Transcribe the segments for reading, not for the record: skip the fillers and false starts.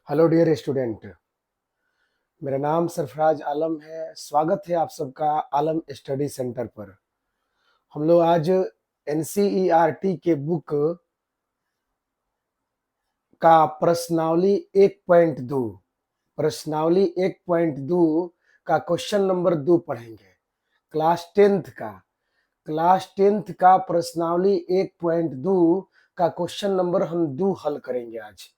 Hello dear student. मेरा नाम सरफराज आलम है। स्वागत है आप सबका आलम स्टडी सेंटर पर। हम लोग आज एनसीईआरटी के बुक का प्रश्नावली 1.2 का क्वेश्चन नंबर 2 पढ़ेंगे। क्लास टेंथ का प्रश्नावली 1.2 का क्वेश्चन नंबर हम 2 हल करेंगे आज।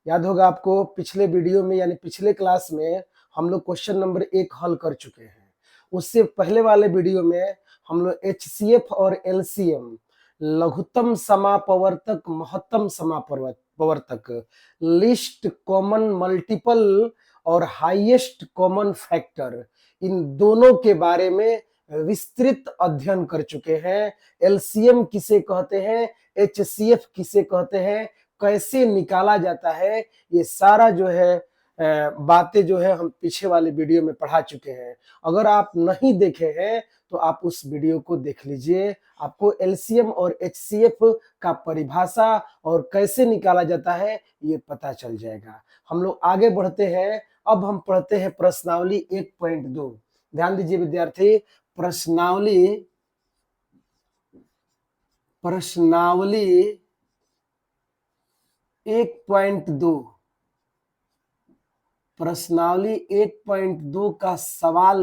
याद होगा आपको, पिछले वीडियो में यानी पिछले क्लास में हम लोग क्वेश्चन नंबर 1 हल कर चुके हैं। उससे पहले वाले वीडियो में हम लोग एचसीएफ और एलसीएम, लघुत्तम समापवर्तक, महत्तम समापवर्तक, लिस्ट कॉमन मल्टीपल और हाईएस्ट कॉमन फैक्टर, इन दोनों के बारे में विस्तृत अध्ययन कर चुके हैं। एलसीएम किसे कहते हैं, एचसीएफ किसे कहते हैं, कैसे निकाला जाता है, ये सारा जो है बातें जो है हम पीछे वाले वीडियो में पढ़ा चुके हैं। अगर आप नहीं देखे हैं तो आप उस वीडियो को देख लीजिए। आपको एलसीएम और एचसीएफ का परिभाषा और कैसे निकाला जाता है ये पता चल जाएगा। हम लोग आगे बढ़ते हैं। अब हम पढ़ते हैं प्रश्नावली 1.2। ध्यान दीजिए विद्यार्थी, प्रश्नावली 1.2 प्रश्नावली 1.2 का सवाल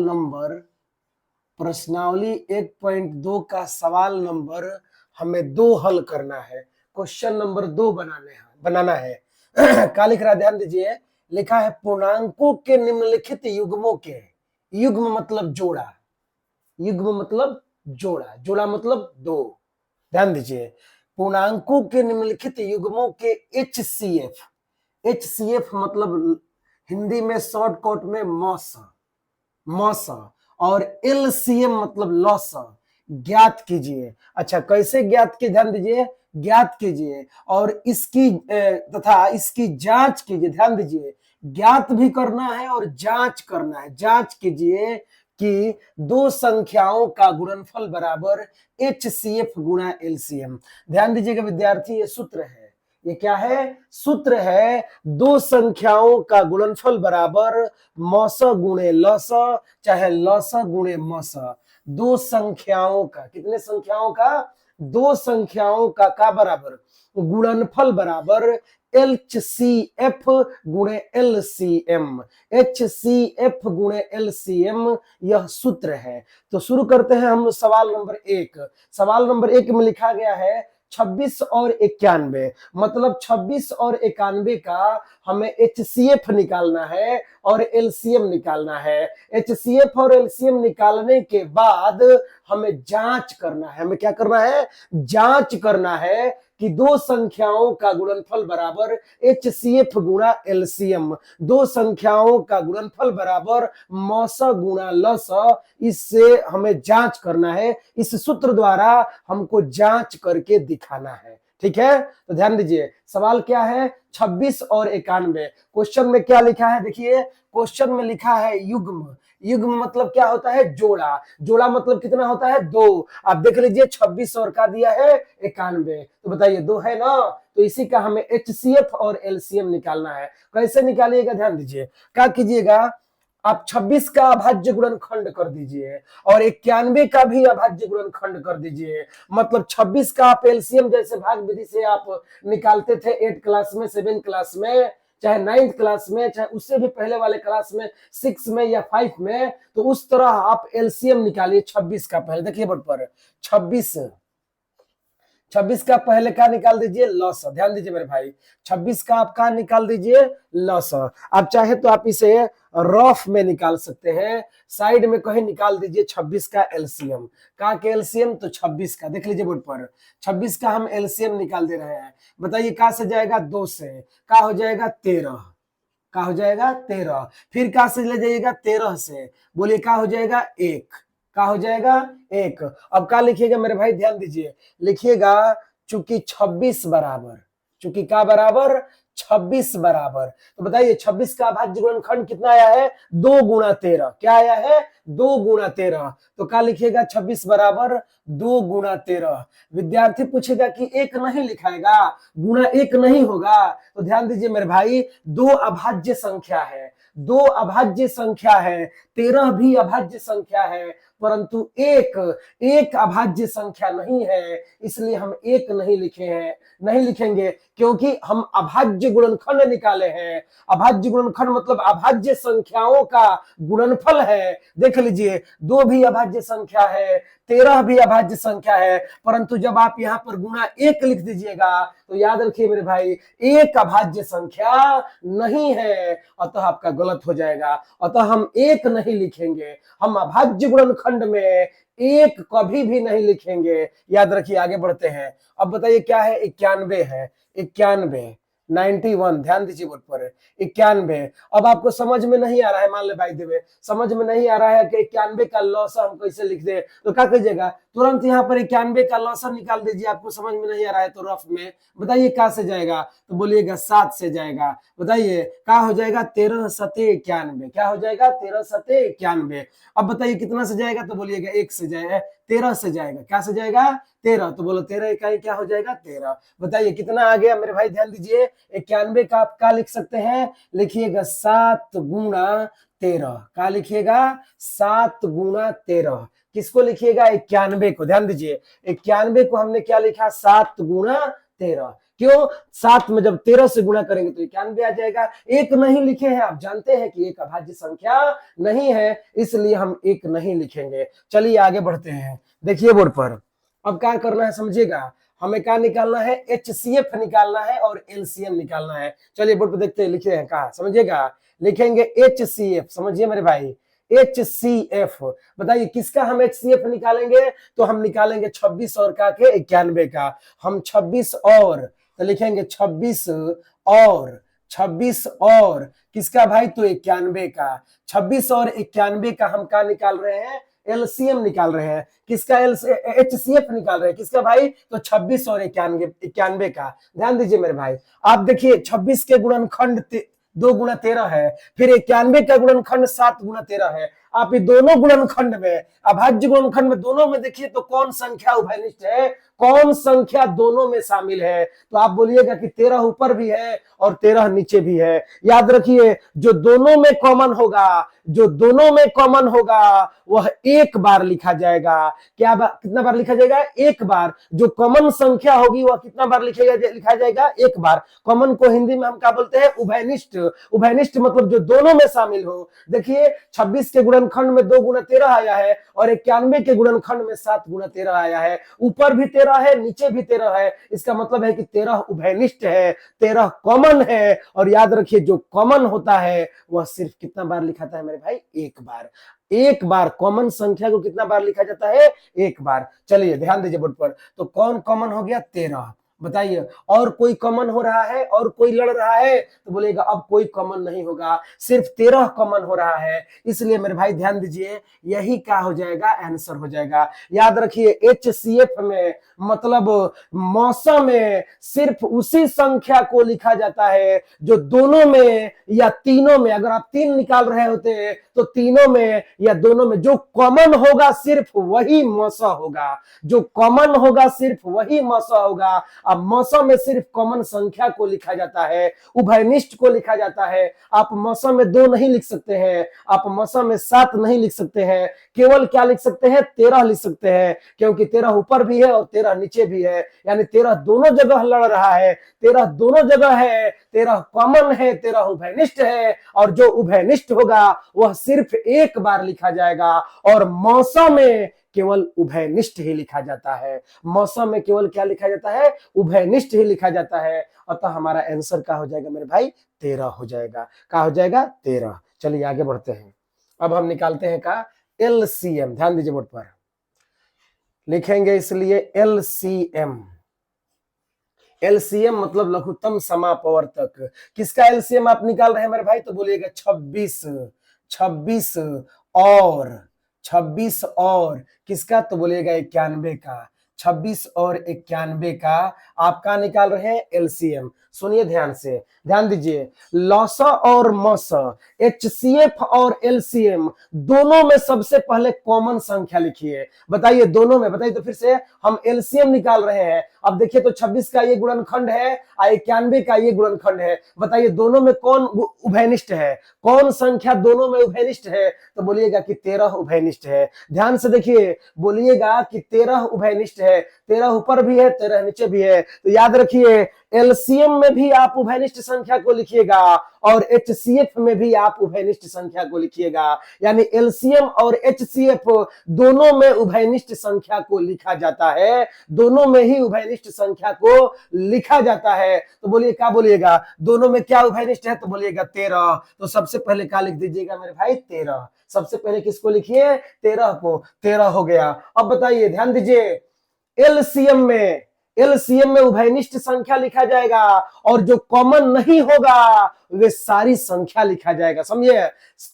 नंबर हमें 2 हल करना है। क्वेश्चन नंबर 2 बनाना है। क्या लिख रहा है, ध्यान दीजिए। लिखा है पूर्णांकों के निम्नलिखित युग्मों के, युग्म मतलब जोड़ा, जोड़ा मतलब 2। ध्यान दीजिए, पूर्णांकों के निम्नलिखित युग्मों के एचसीएफ मतलब हिंदी में शॉर्टकट में मौस, और एलसीएम मतलब लॉस ज्ञात कीजिए। अच्छा, कैसे ज्ञात कीजिए, ध्यान दीजिए, ज्ञात कीजिए और इसकी तथा इसकी जांच कीजिए। ध्यान दीजिए, ज्ञात भी करना है और जांच करना है। जांच कीजिए कि दो संख्याओं का गुणनफल बराबर एचसीएफ गुणा एलसीएम। ध्यान दीजिएगा विद्यार्थी, ये सूत्र है। ये क्या है? सूत्र है, दो संख्याओं का गुणनफल बराबर मौस गुणे लस, चाहे लस गुणे मस। दो संख्याओं का, कितने संख्याओं का? दो संख्याओं का बराबर गुणनफल बराबर एचसीएफ गुणे एलसीएम। एचसीएफ गुणे एलसीएम, यह सूत्र है। तो शुरू करते हैं हम सवाल नंबर 1। सवाल नंबर 1 में लिखा गया है 26 और 91, मतलब 26 और 91 का हमें एचसीएफ निकालना है और एलसीएम निकालना है। एचसीएफ और एलसीएम निकालने के बाद हमें जांच करना है। हमें क्या करना है? जांच करना है कि दो संख्याओं का गुणनफल बराबर एचसीएफ गुणा एलसीएम, दो संख्याओं का गुणनफल बराबर मौसा गुणा लस। इससे हमें जांच करना है। इस सूत्र द्वारा हमको जांच करके दिखाना है। ठीक है, तो ध्यान दीजिए, सवाल क्या है? 26 और 91। क्वेश्चन में क्या लिखा है? देखिए, क्वेश्चन में लिखा है युग्म। युग्म मतलब क्या होता है? जोड़ा। जोड़ा मतलब कितना होता है? 2। आप देख लीजिए, 26 और का दिया है 91, तो बताइए 2 है ना। तो इसी का हमें एचसीएफ और एलसीएम निकालना है। कैसे निकालिएगा? ध्यान दीजिए, क्या कीजिएगा, आप 26 का अभाज्य गुणनखंड कर दीजिए और 91 का भी अभाज्य गुणनखंड कर दीजिए। मतलब 26 का आप एलसीएम जैसे भाग विधि से आप निकालते थे 8 क्लास में, 7 क्लास में, चाहे 9th क्लास में, चाहे उससे भी पहले वाले क्लास में, 6 में या 5 में, तो उस तरह आप एलसीएम निकालिए 26 का। पहले देखिए बोर्ड पर, 26 का पहले का निकाल दीजिए? लॉस। ध्यान दीजिए मेरे भाई, 26 का आप का निकाल दीजिए? लॉस। आप चाहे तो आप इसे रफ में निकाल सकते हैं, साइड में कहीं निकाल दीजिए 26 का एलसीएम। का के एलसीएम? तो 26 का, देख लीजिए बोर्ड पर, 26 का हम एलसीएम निकाल दे रहे हैं। बताइए, का से जाएगा? 2 से, का हो जाएगा? 13, का हो जाएगा? 13। फिर का से ले जाइएगा? 13 से, बोलिए का हो जाएगा? 1, का हो जाएगा? 1। अब क्या लिखिएगा मेरे भाई? ध्यान दीजिए, लिखिएगा चूंकि 26 बराबर, चूंकि का बराबर 26 बराबर, तो बताइए 26 का अभाज्य गुणनखंड कितना आया है? 2 गुणा 13। क्या आया है? 2 गुणा 13। तो क्या लिखिएगा? 26 बराबर 2 गुणा 13। विद्यार्थी पूछेगा कि एक नहीं लिखाएगा, गुणा एक नहीं होगा, तो ध्यान दीजिए मेरे भाई, दो अभाज्य संख्या है, दो अभाज्य संख्या है, 13 भी अभाज्य संख्या है, परंतु एक अभाज्य संख्या नहीं है, इसलिए हम एक नहीं लिखे हैं, नहीं लिखेंगे, क्योंकि हम अभाज्य गुणनखंड निकाले हैं। अभाज्य गुणनखंड मतलब अभाज्य संख्याओं का गुणनफल है। देख लीजिए, 2 भी अभाज्य संख्या है, 13 भी अभाज्य संख्या है, परंतु जब आप यहाँ पर गुणा 1 लिख दीजिएगा तो याद रखिए मेरे भाई, एक अभाज्य संख्या नहीं है, अतः आपका गलत हो जाएगा। अतः हम एक नहीं लिखेंगे, हम अभाज्य गुणनखंड में एक कभी भी नहीं लिखेंगे। याद रखिए, आगे बढ़ते हैं। अब बताइए क्या है? 91 है, 91, 91, ध्यान दीजिए बोर्ड पर, 91। अब आपको समझ में नहीं आ रहा है, मान ले भाई देवे, समझ में नहीं आ रहा है कि 91 का लौसा हम कैसे लिख दे, तो क्या कीजिएगा? तुरंत यहाँ पर 91 का लौसा निकाल दीजिए। आपको समझ में नहीं आ रहा है तो रफ में बताइए कहाँ से जाएगा, तो बोलिएगा 7 से जाएगा। बताइए क्या हो जाएगा? 13 सते 91। क्या हो जाएगा? 13 सते 91। अब बताइए कितना से जाएगा, तो बोलिएगा 1 से जाएगा, 13 से जाएगा। क्या से जाएगा? 13। तो बोलो 13 इकाई क्या हो जाएगा? 13। बताइए कितना आ गया मेरे भाई? ध्यान दीजिए, 91 का आप क्या लिख सकते हैं? लिखिएगा 7 गुणा 13। क्या लिखिएगा? 7 गुणा 13। किसको लिखिएगा? 91 को। ध्यान दीजिए, 91 को हमने क्या लिखा? 7 गुणा 13। क्यों? 7 में जब 13 से गुणा करेंगे तो 91 आ जाएगा। एक नहीं लिखे हैं, आप जानते हैं कि एक अभाज्य संख्या नहीं है, इसलिए हम एक नहीं लिखेंगे। चलिए आगे बढ़ते हैं। देखिए बोर्ड पर, अब क्या करना है समझिएगा, हमें क्या निकालना है? HCF निकालना है और LCM निकालना है। चलिए बोर्ड पर देखते हैं, लिखे हैं कहा, समझिएगा, लिखेंगे HCF। समझिए मेरे भाई, HCF। बताइए किसका हम HCF निकालेंगे? तो हम निकालेंगे 26 और का के 91 का। हम 26 और, तो लिखेंगे 26 और, 26 और किसका भाई? तो 91 का। 26 और 91 का हम क्या निकाल रहे हैं? LCM निकाल रहे हैं। किसका? HCF निकाल रहे हैं। किसका भाई? तो 26 और 91 का। ध्यान दीजिए मेरे भाई, आप देखिए 26 के गुणनखंड 2 गुणा 13 है, फिर 91 का गुणनखंड 7 गुणा 13 है। आप ये दोनों गुणनखंड में, अभाज्य गुणनखंड में, दोनों में देखिए तो कौन संख्या उभयनिष्ठ है, कौन संख्या दोनों में शामिल है? तो आप बोलिएगा कि 13 ऊपर भी है और 13 नीचे भी है। याद रखिए, जो दोनों में कॉमन होगा, जो दोनों में कॉमन होगा वह एक बार लिखा जाएगा। कितना बार लिखा जाएगा? एक बार। जो कॉमन संख्या होगी वह कितना बार लिखा जाएगा? एक बार। कॉमन को हिंदी में हम क्या बोलते हैं? उभयनिष्ठ। उभयनिष्ठ मतलब जो दोनों में शामिल हो। देखिए 26 के गुणनखंड में 2 गुणा 13 आया है और 91 के गुणनखंड में 7 गुणा 13 आया है। ऊपर भी 13 है, नीचे भी 13 है, इसका मतलब है कि 13 उभयनिष्ठ है, 13 कॉमन है। और याद रखिए, जो कॉमन होता है वह सिर्फ कितना बार लिखाता है मेरे भाई? एक बार। एक बार कॉमन संख्या को कितना बार लिखा जाता है? एक बार। चलिए ध्यान दीजिए बोर्ड पर, तो कौन कॉमन हो गया? 13। बताइए और कोई कॉमन हो रहा है और कोई लड़ रहा है? तो बोलेगा अब कोई कॉमन नहीं होगा, सिर्फ 13 कॉमन हो रहा है। इसलिए मेरे भाई ध्यान दीजिए, यही क्या हो जाएगा? आंसर हो जाएगा। याद रखिए, HCF में मतलब मौसम में सिर्फ उसी संख्या को लिखा जाता है जो दोनों में या तीनों में, अगर आप 3 निकाल रहे होते तो तीनों में या दोनों में जो कॉमन होगा सिर्फ वही मौसा होगा, जो कॉमन होगा सिर्फ वही मौसा होगा। अब मौसम में सिर्फ कॉमन संख्या को लिखा जाता है, उभयनिष्ठ को लिखा जाता है। आप मौसम में 2 नहीं लिख सकते हैं, आप मौसम में 7 नहीं लिख सकते हैं, केवल क्या लिख सकते हैं? 13 लिख सकते हैं, क्योंकि 13 ऊपर भी है और 13 नीचे भी है, यानी 13 दोनों जगह लड़ रहा है, 13 दोनों जगह है, 13 कॉमन है, 13 उभयनिष्ठ है। और जो उभयनिष्ठ होगा वह सिर्फ एक बार लिखा जाएगा। और मौसम में केवल उभयनिष्ठ ही लिखा जाता है। मौसम में केवल क्या लिखा जाता है? उभयनिष्ठ ही लिखा जाता है। अतः हमारा आंसर क्या हो जाएगा मेरे भाई? 13 हो जाएगा। क्या हो जाएगा? 13। चलिए आगे बढ़ते हैं। अब हम निकालते हैं का LCM। ध्यान दीजिए बोर्ड पर, लिखेंगे इसलिए LCM। LCM मतलब लघुत्तम समापवर्तक। किसका LCM आप निकाल रहे हैं मेरे भाई? तो बोलिएगा 26, 26 और 26 और किसका? तो बोलिएगा 91 का। 26 और 91 का आप क्या निकाल रहे हैं? LCM। सुनिए ध्यान से, ध्यान दीजिए, लॉसा और मौसा, HCF और LCM दोनों में सबसे पहले कॉमन संख्या लिखिए। बताइए दोनों में, बताइए तो फिर से हम LCM निकाल रहे हैं। अब देखिए तो 26 का ये गुणनखंड है और 91 का ये गुणनखंड है। बताइए दोनों में कौन उभयनिष्ठ है, कौन संख्या दोनों में उभयनिष्ठ है? तो बोलिएगा कि 13 उभयनिष्ठ है। ध्यान से देखिए, बोलिएगा कि 13 उभयनिष्ठ है। 13 ऊपर भी है, 13 नीचे भी है। तो याद रखिए LCM में भी आप उभयनिष्ठ संख्या को लिखिएगा और HCF में भी आप उभयनिष्ठ संख्या को लिखिएगा। यानी LCM और HCF दोनों में उभयनिष्ठ संख्या को लिखा जाता है, दोनों में ही उभयनिष्ठ संख्या को लिखा जाता है। तो बोलिए क्या बोलिएगा, दोनों में क्या उभयनिष्ठ है? तो बोलिएगा 13। तो सबसे पहले क्या लिख दीजिएगा मेरे भाई? 13। सबसे पहले किसको लिखिए? 13 को। 13 हो गया। अब बताइए, ध्यान दीजिए, एलसीएम में उभयनिष्ठ संख्या लिखा जाएगा और जो कॉमन नहीं होगा वे सारी संख्या लिखा जाएगा। समझिए,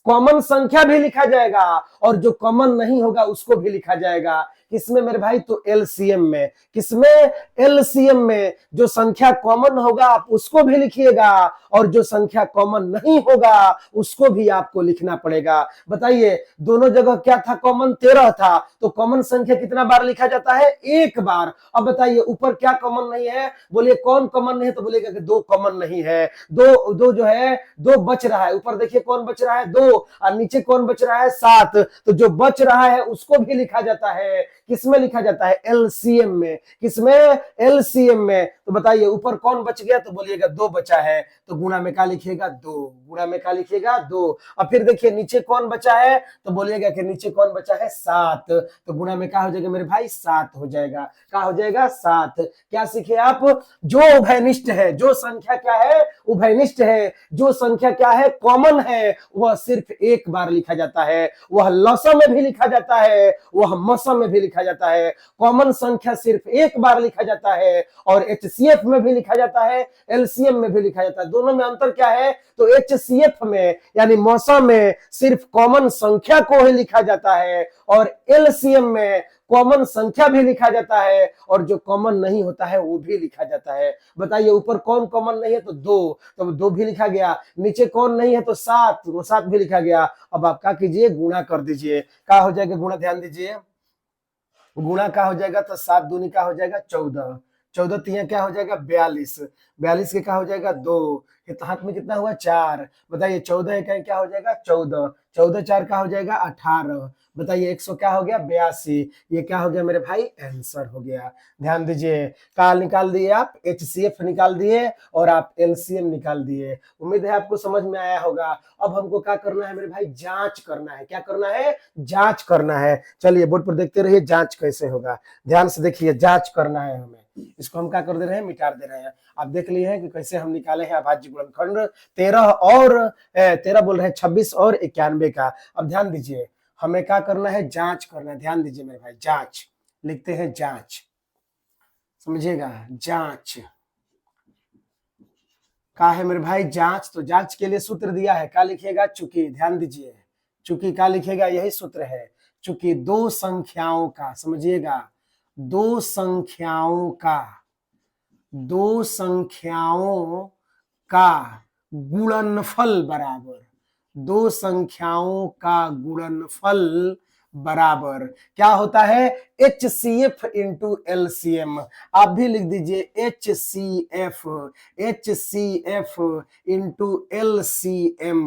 कॉमन संख्या भी लिखा जाएगा और जो कॉमन नहीं होगा उसको भी लिखा जाएगा। किसमें मेरे भाई? तो LCM में। किसमें? LCM में। जो संख्या कॉमन होगा आप उसको भी लिखिएगा और जो संख्या कॉमन नहीं होगा उसको भी आपको लिखना पड़ेगा। बताइए दोनों जगह क्या था? कॉमन 13 था। तो कॉमन संख्या कितना बार लिखा जाता है? एक बार। अब बताइए ऊपर क्या कॉमन नहीं है? बोलिए कौन कॉमन नहीं है? तो बोलिएगा कि 2 कॉमन नहीं है। दो जो है 2 बच रहा है। ऊपर देखिए कौन बच रहा है? 2। और नीचे कौन बच रहा है? 7। तो जो बच रहा है उसको भी लिखा जाता है। किसमें लिखा जाता है? LCM में। किसमें? LCM में। तो बताइए ऊपर कौन बच गया? तो बोलिएगा 2 बचा है। तो गुणा में क्या लिखिएगा? 2। गुणा में क्या लिखिएगा? 2। अब फिर देखिए नीचे कौन बचा है? तो बोलिएगा कि नीचे कौन बचा है? 7। तो गुणा में क्या हो जाएगा मेरे भाई? 7 हो जाएगा। क्या हो जाएगा? 7। क्या सीखे आप? जो उभयनिष्ठ है, जो संख्या क्या है? उभयनिष्ठ है। जो संख्या क्या है? कॉमन है, वह सिर्फ एक बार लिखा जाता है। वह लसा में भी लिखा जाता है, वह मसा में भी लिखा जाता है। कॉमन संख्या सिर्फ एक बार लिखा जाता है और HCF में भी लिखा जाता है, LCM में भी लिखा जाता है। दोनों में अंतर क्या है? तो HCF में यानी मौसा में सिर्फ कॉमन संख्या को ही लिखा जाता है और LCM में कॉमन संख्या भी लिखा जाता है और जो कॉमन नहीं होता है वो भी लिखा जाता है। बताइए ऊपर कौन कॉमन नहीं है? तो 2। तो 2 भी लिखा गया। नीचे कौन नहीं है? तो 7। वो 7 भी लिखा गया। अब आप क्या कीजिए? गुणा कर दीजिए। क्या हो जाएगा गुणा? ध्यान दीजिए, गुणा क्या हो जाएगा? तो 7 दूनी क्या हो जाएगा? 14। 14 तिया क्या हो जाएगा? 42। 42 के क्या हो जाएगा? 2। हाथ में कितना हुआ? 4। बताइए 14 का क्या हो जाएगा? 14। 14 4 का हो जाएगा? 18। बताइए 100 क्या हो गया? 82। ये क्या हो गया मेरे भाई? आंसर हो गया। ध्यान दीजिए, काल निकाल दिए आप, HCF निकाल दिए और आप LCM निकाल दिए। उम्मीद है आपको समझ में आया होगा। अब हमको क्या करना है मेरे भाई? जांच करना है। क्या करना है? जांच करना है। चलिए बोर्ड पर देखते रहिए जांच कैसे होगा। ध्यान से देखिए, जांच करना है हमें। इसको हम क्या कर दे रहे हैं? मिटा दे रहे हैं। आप देख लिए हैं कि कैसे हम निकाले हैं अभाज्य गुणनखंड 13 बोल रहे हैं 26 और 91 का। अब ध्यान दीजिए, हमें क्या करना है? जांच करना है। ध्यान दीजिए मेरे भाई, जांच लिखते हैं। जांच, समझिएगा, जांच क्या है मेरे भाई? जांच। तो जांच के लिए सूत्र दिया है, क्या लिखिएगा? चूंकि। ध्यान दीजिए, चूंकि क्या लिखेगा? यही सूत्र है। चूंकि दो संख्याओं का, समझिएगा, दो संख्याओं का, दो संख्याओं का गुणनफल बराबर, दो संख्याओं का गुणनफल बराबर क्या होता है? HCF into LCM। आप भी लिख दीजिए HCF, HCF into LCM,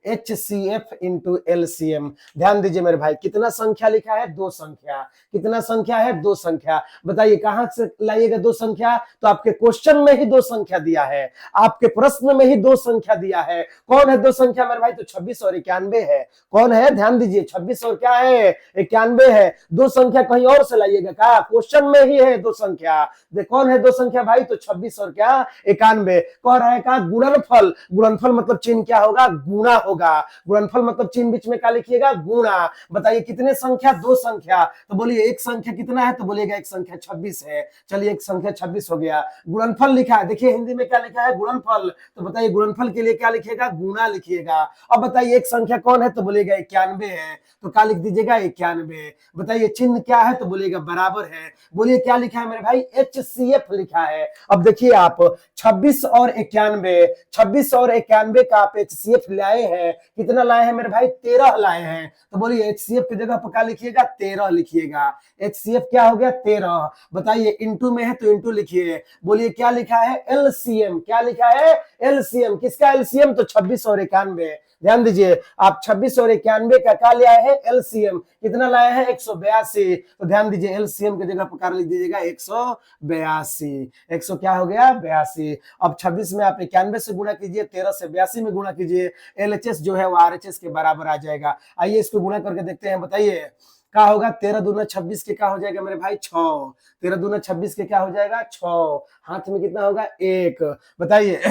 HCF into LCM। ध्यान दीजिए मेरे भाई, कितना संख्या लिखा है? 2 संख्या। कितना संख्या है? 2 संख्या। बताइए कहां से लाइएगा 2 संख्या? तो आपके क्वेश्चन में ही 2 संख्या दिया है, आपके प्रश्न में ही 2 संख्या दिया है। कौन है 2 संख्या मेरे भाई? तो 26 और 91 है। कौन है? ध्यान दीजिए, 26 और क्या है? 91 है। 2 संख्या कहीं और से लाइएगा क्या? क्वेश्चन में ही है 2 संख्या। कौन है 2 संख्या भाई? तो 26 और क्या? 91। कह रहा है क्या? गुणनफल। गुणनफल मतलब चिन्ह क्या होगा? गुणा होगा। गुणनफल मतलब चिन्ह बीच में क्या लिखिएगा? गुणा। बताइए कितने संख्या? 2 संख्या। तो बोलिए एक संख्या कितना है? तो बोलिएगा एक संख्या 26 है। चलिए एक संख्या 26 हो गया। गुणनफल लिखा है, देखिए हिंदी में क्या लिखा है? गुणनफल। तो बताइए गुणनफल के लिए क्या लिखिएगा? गुणा लिखिएगा। अब बताइए एक संख्या कौन है? तो बोलिएगा 91 है। तो क्या लिख दीजिएगा? 91। बताइए चिन्ह क्या है? तो बोलिएगा बराबर है। बोलिए क्या लिखा है मेरे भाई, HCF लिखा है। अब देखिए आप 26 और 91, 26 और 91 का आप HCF लाए हैं, कितना लाए हैं मेरे भाई, 13 लाए हैं। तो बोलिए HCF की जगह पर क्या लिखिएगा, 13 लिखिएगा। HCF क्या हो गया, 13। बताइए इंटू में है तो इंटू लिखिए। बोलिए क्या लिखा है, LCM। क्या लिखा है, LCM। किसका LCM, तो 26 और 91। ध्यान दीजिए आप 26 और 91 का क्या ले आए हैं, LCM। कितना लाए हैं, 182। तो ध्यान दीजिए LCM की जगह पर लिख दीजिएगा 182। 100 क्या हो गया, 82। अब 26 में आप 91 से गुणा कीजिए, 13 से 82 में गुणा कीजिए, LHS जो है वो RHS के बराबर आ जाएगा। आइए इसको गुणा करके देखते हैं। बताइए क्या होगा, 13 दूना 26 के क्या हो जाएगा मेरे भाई, 6। 13 दूना 26 के क्या हो जाएगा, 6। हाथ में कितना होगा, 1। बताइए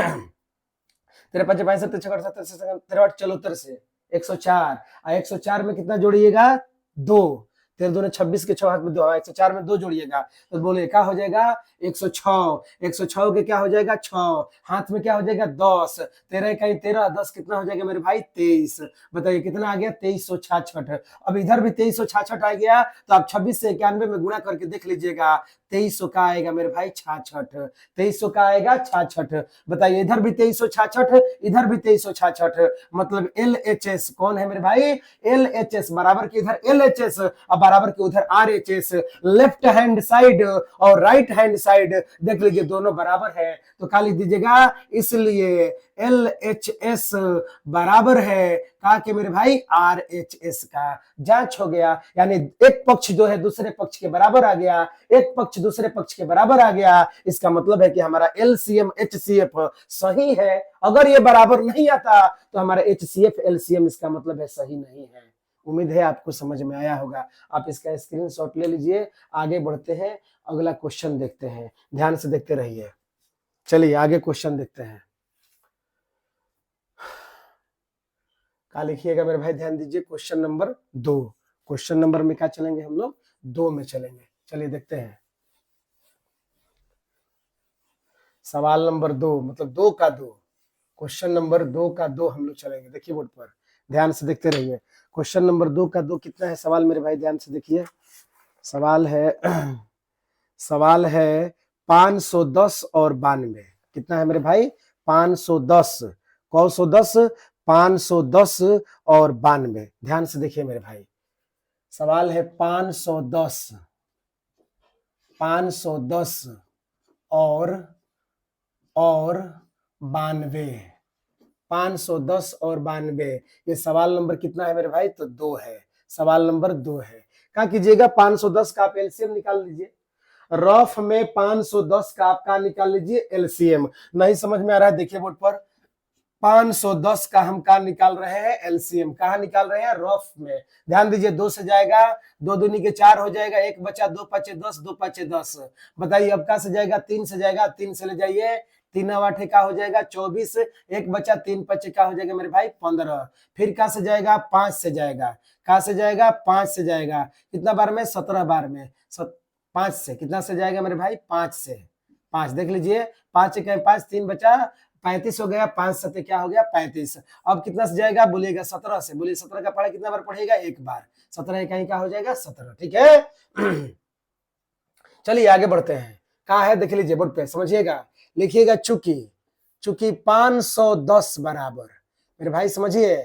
13 5 65 66 67 63 74 से 104। 104 में कितना जोड़िएगा, 2। 13 दूने 26 के 6 हाथ में 2, 104 में 2 जोड़िएगा तो बोले क्या हो जाएगा, 106। 106 के क्या हो जाएगा, 6। हाथ में क्या हो जाएगा, 10। 13 इकाई 13, 10 कितना हो जाएगा मेरे भाई, 23। बताइए कितना आ गया, 2366। अब इधर भी 2366 आ गया, तो आप 26 से 91 में गुणा करके देख लीजिएगा, 2300 का आएगा मेरे भाई 66। 2300 का आएगा 66। बताइए इधर भी 2366, इधर भी 2366, मतलब LHS कौन है मेरे भाई, LHS बराबर के इधर LHS और बराबर के उधर RHS। लेफ्ट हैंड साइड और राइट हैंड साइड देख लीजिए दोनों बराबर है, तो क्या लिख दीजिएगा, इसलिए LHS बराबर है कहा कि मेरे भाई RHS का। जांच हो गया, यानी एक पक्ष जो है दूसरे पक्ष के बराबर आ गया, एक पक्ष दूसरे पक्ष के बराबर आ गया, इसका मतलब है कि हमारा LCM HCF सही है। अगर ये बराबर नहीं आता तो हमारा HCF LCM इसका मतलब है सही नहीं है। उम्मीद है आपको समझ में आया होगा। आप इसका स्क्रीनशॉट ले लीजिए। आगे बढ़ते हैं, अगला क्वेश्चन देखते हैं, ध्यान से देखते रहिए। चलिए आगे क्वेश्चन देखते हैं। क्या लिखिएगा मेरे भाई, ध्यान दीजिए, क्वेश्चन नंबर 2। क्वेश्चन नंबर में क्या चलेंगे हम लोग, 2 में चलेंगे। चलिए देखते हैं सवाल नंबर 2, मतलब 2 का 2, क्वेश्चन नंबर 2 का 2 हम लोग चलेंगे। देखिए बोर्ड पर ध्यान से देखते रहिए। क्वेश्चन नंबर 2 का 2 कितना है सवाल मेरे भाई, ध्यान से देखिए। सवाल है 510 और 92। कितना है मेरे भाई, 510, कौन सौ 10, 510 और 92। ध्यान से देखिए मेरे भाई, सवाल है 510, 510 और 92, 510 और 92। ये सवाल नंबर कितना है मेरे भाई, तो 2 है। सवाल नंबर 2 है। क्या कीजिएगा, 510 का आप एलसीएम निकाल लीजिए। रफ में 510 का आप क्या निकाल लीजिए, एलसीएम। नहीं समझ में आ रहा है, देखिए बोर्ड पर 510 का हम क्या निकाल रहे हैं, एलसीएम। कहाँ निकाल रहे हैं, रफ में। ध्यान दीजिए, 2 से जाएगा, 2 दूनी के 4 हो जाएगा, 1 बचा, 2 पचे 10, 2 पचे 10। बताइए अब कहाँ से जाएगा, 3 से जाएगा, 3 से ले जाइए, 3 आठे का हो जाएगा 24, 1 बचा, 3 पचे का हो जाएगा मेरे भाई 15। फिर कहाँ से जाएगा, 5 से जाएगा, कहाँ से जाएगा, 5 से जाएगा, कितना बार में, 17 बार में। 5 से कितना से जाएगा मेरे भाई, 5 से, 5 देख लीजिए, 5 1 5, 3 बचा, 35 हो गया, 5 7 क्या हो गया, 35। अब कितना से जाएगा, बोलिएगा 17 से। बोलिए 17 का पढ़ा कितना बार पढ़ेगा, 1 बार। 17 इकाई क्या हो जाएगा, 17। ठीक है चलिए आगे बढ़ते हैं। कहाँ है देख लीजिए बोर्ड पे, समझिएगा, लिखिएगा चूंकि 510 बराबर, मेरे भाई समझिए,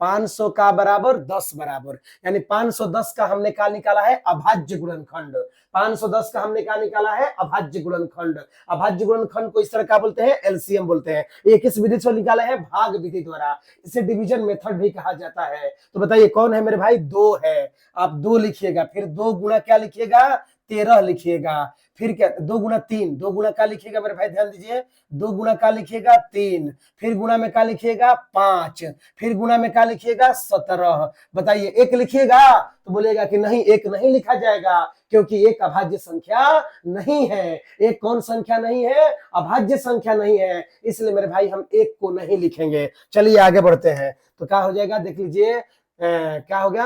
500 का बराबर 10 बराबर, यानी 510 का हमने क्या निकाला है, अभाज्य गुणनखंड। 510 का हमने क्या निकाला है, अभाज्य गुणनखंड। अभाज्य गुणनखंड को इस तरह क्या बोलते हैं, एलसीएम बोलते हैं। ये किस विधि से निकाला है, भाग विधि द्वारा। इसे डिवीजन मेथड भी कहा जाता है। तो बताइए कौन है मेरे भाई, 2 है। आप 2 लिखिएगा, फिर 2 गुणा क्या लिखिएगा, 13 लिखिएगा। फिर क्या, 2 गुणा 3, 2 गुणा क्या लिखिएगा मेरे भाई, ध्यान दीजिए, 2 गुणा क्या लिखिएगा, 3। फिर गुणा में क्या लिखिएगा, 5। फिर गुणा में क्या लिखिएगा, 17। बताइए 1 लिखिएगा, तो बोलेगा कि नहीं 1 नहीं लिखा जाएगा, क्योंकि 1 अभाज्य संख्या नहीं है। 1 कौन संख्या नहीं है, अभाज्य संख्या नहीं है, इसलिए मेरे भाई हम 1 को नहीं लिखेंगे। चलिए आगे बढ़ते हैं, तो क्या हो जाएगा देख लीजिए, क्या हो गया,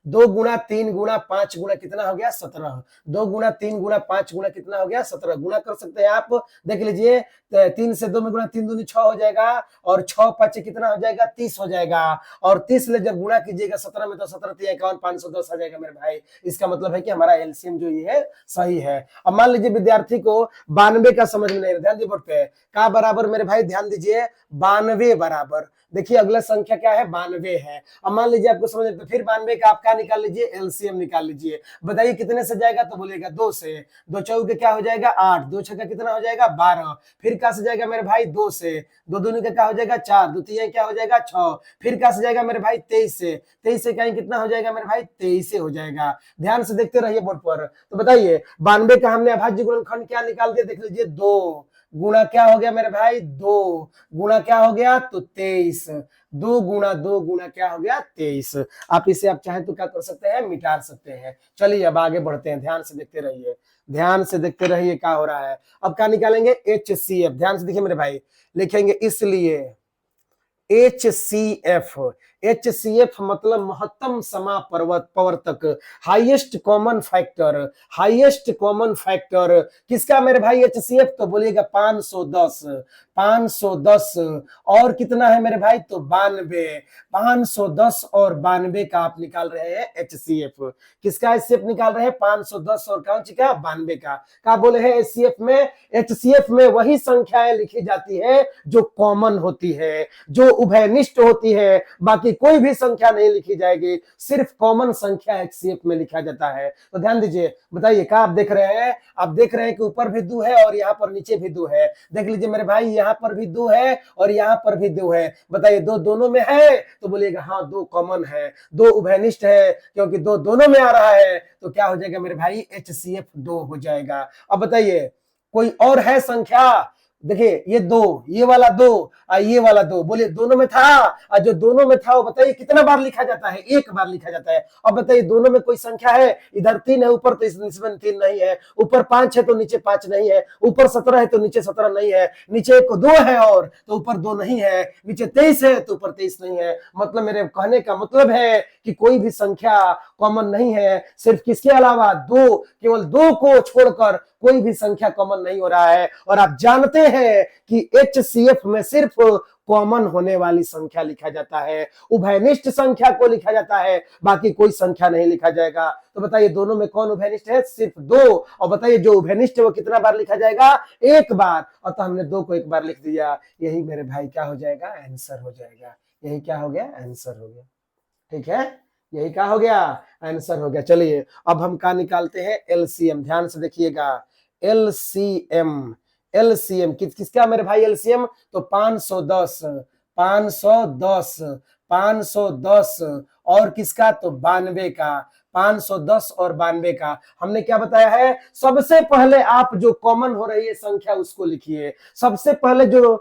2 गुना 3 गुना 5 गुना कितना हो गया 17। 2 गुना 3 गुना 5 गुना कितना हो गया 17। गुना कर सकते हैं आप, देख लीजिए 3 से 2 में गुना 3 दूनी 6 हो जाएगा और 6 5 कितना हो जाएगा 30 हो जाएगा। और 30 ले जब गुना कीजिएगा 17 में तो 17 3 51 510 आ जाएगा मेरे भाई। इसका मतलब है कि हमारा एलसीएम जो ये है सही है। अब मान लीजिए विद्यार्थी को 92 का समझ में नहीं, ध्यान दीजिए बोर्ड पे, का बराबर मेरे भाई ध्यान दीजिए 92 बराबर, देखिए अगला संख्या क्या है 92 है। अब मान लीजिए आपको समझ तो फिर 92 का आप क्या निकाल लीजिए एलसीएम निकाल लीजिए। बताइए कितने से जाएगा तो बोलिएगा 2 से, 2 चौके क्या हो जाएगा 8, 2 छक्का कितना हो जाएगा 12, फिर कहां से जाएगा मेरे भाई 2 से, 2 दूनी का क्या हो जाएगा 4, 2 तीन क्या हो जाएगा 6, फिर कहां से जाएगा मेरे भाई 23 से, 23 से कहीं कितना हो जाएगा मेरे भाई 23 से हो जाएगा। ध्यान से देखते रहिए बोर्ड पर। तो बताइए 92 का हमने अभाज्य गुणनखंड क्या निकाल दिया, देख लीजिए 2 गुणा क्या हो गया मेरे भाई 2 गुणा क्या हो गया तो 23, 2 गुणा 2 गुणा क्या हो गया 23। आप इसे आप चाहें तो क्या कर सकते हैं मिटा सकते हैं। चलिए अब आगे बढ़ते हैं, ध्यान से देखते रहिए, ध्यान से देखते रहिए क्या हो रहा है। अब क्या निकालेंगे HCF, ध्यान से देखिए मेरे भाई, लिखेंगे इसलिए HCF, HCF मतलब महत्तम समापवर्तक, highest common factor, highest common factor किसका मेरे भाई HCF तो बोलिएगा 510, 510 और कितना है मेरे भाई तो 92, 510 और 92 का आप निकाल रहे हैं HCF। किसका HCF निकाल रहे हैं 510 और कौन सी का 92 का बोले हैं HCF में। HCF में वही संख्याएं लिखी जाती है जो कॉमन होती है, जो उभयनिष्ठ होती है, बाकी कोई भी संख्या नहीं लिखी जाएगी, सिर्फ कॉमन संख्या HCF में लिखा जाता है। तो ध्यान दीजिए, बताइए क्या आप देख रहे हैं, आप देख रहे हैं कि ऊपर भी 2 है और यहाँ पर नीचे भी 2 है। देख लीजिए मेरे भाई यहाँ पर भी 2 है और यहाँ पर भी 2 है। बताइए 2 दोनों में है तो बोलिएगा हाँ 2 कॉमन है, 2 उभयनिष्ठ है, क्योंकि 2 दोनों में आ रहा है तो क्या हो जाएगा मेरे भाई HCF 2 हो जाएगा। अब बताइए कोई और है संख्या, देखिए ये 2, ये वाला 2 और ये वाला 2, बोलिए दोनों में था, और जो दोनों में था वो बताइए कितना बार लिखा जाता है, एक बार लिखा जाता है। अब बताइए दोनों में कोई संख्या है, इधर 3 है ऊपर तो इस निस्बत 3 नहीं है, ऊपर 5 है तो नीचे 5 नहीं है, ऊपर 17 है तो नीचे 17 नहीं है, नीचे 2 है और तो ऊपर 2 नहीं है, नीचे 23 है तो ऊपर 23 नहीं है। मतलब मेरे कहने का मतलब है कि कोई भी संख्या कॉमन नहीं है, सिर्फ किसके अलावा 2, केवल 2 को छोड़कर कोई भी संख्या कॉमन नहीं हो रहा है। और आप जानते हैं कि HCF में सिर्फ कॉमन होने वाली संख्या लिखा जाता है, उभयनिष्ठ संख्या को लिखा जाता है, बाकी कोई संख्या नहीं लिखा जाएगा। तो बताइए दोनों में कौन उभयनिष्ठ है, सिर्फ 2। और बताइए जो उभयनिष्ठ है वो कितना बार लिखा जाएगा, एक बार, और तो हमने 2 को एक बार लिख दिया, यही मेरे भाई क्या हो जाएगा आंसर हो जाएगा। यही क्या हो गया आंसर हो गया, ठीक है, यही क्या हो गया आंसर हो गया। चलिए अब हम क्या निकालते हैं एलसीएम, ध्यान से देखिएगा एलसीएम, एलसीएम किसका मेरे भाई एलसीएम तो 510, 510, 510 और किसका तो 92 का, 510 और 92 का। हमने क्या बताया है, सबसे पहले आप जो कॉमन हो रही है संख्या उसको लिखिए, सबसे पहले जो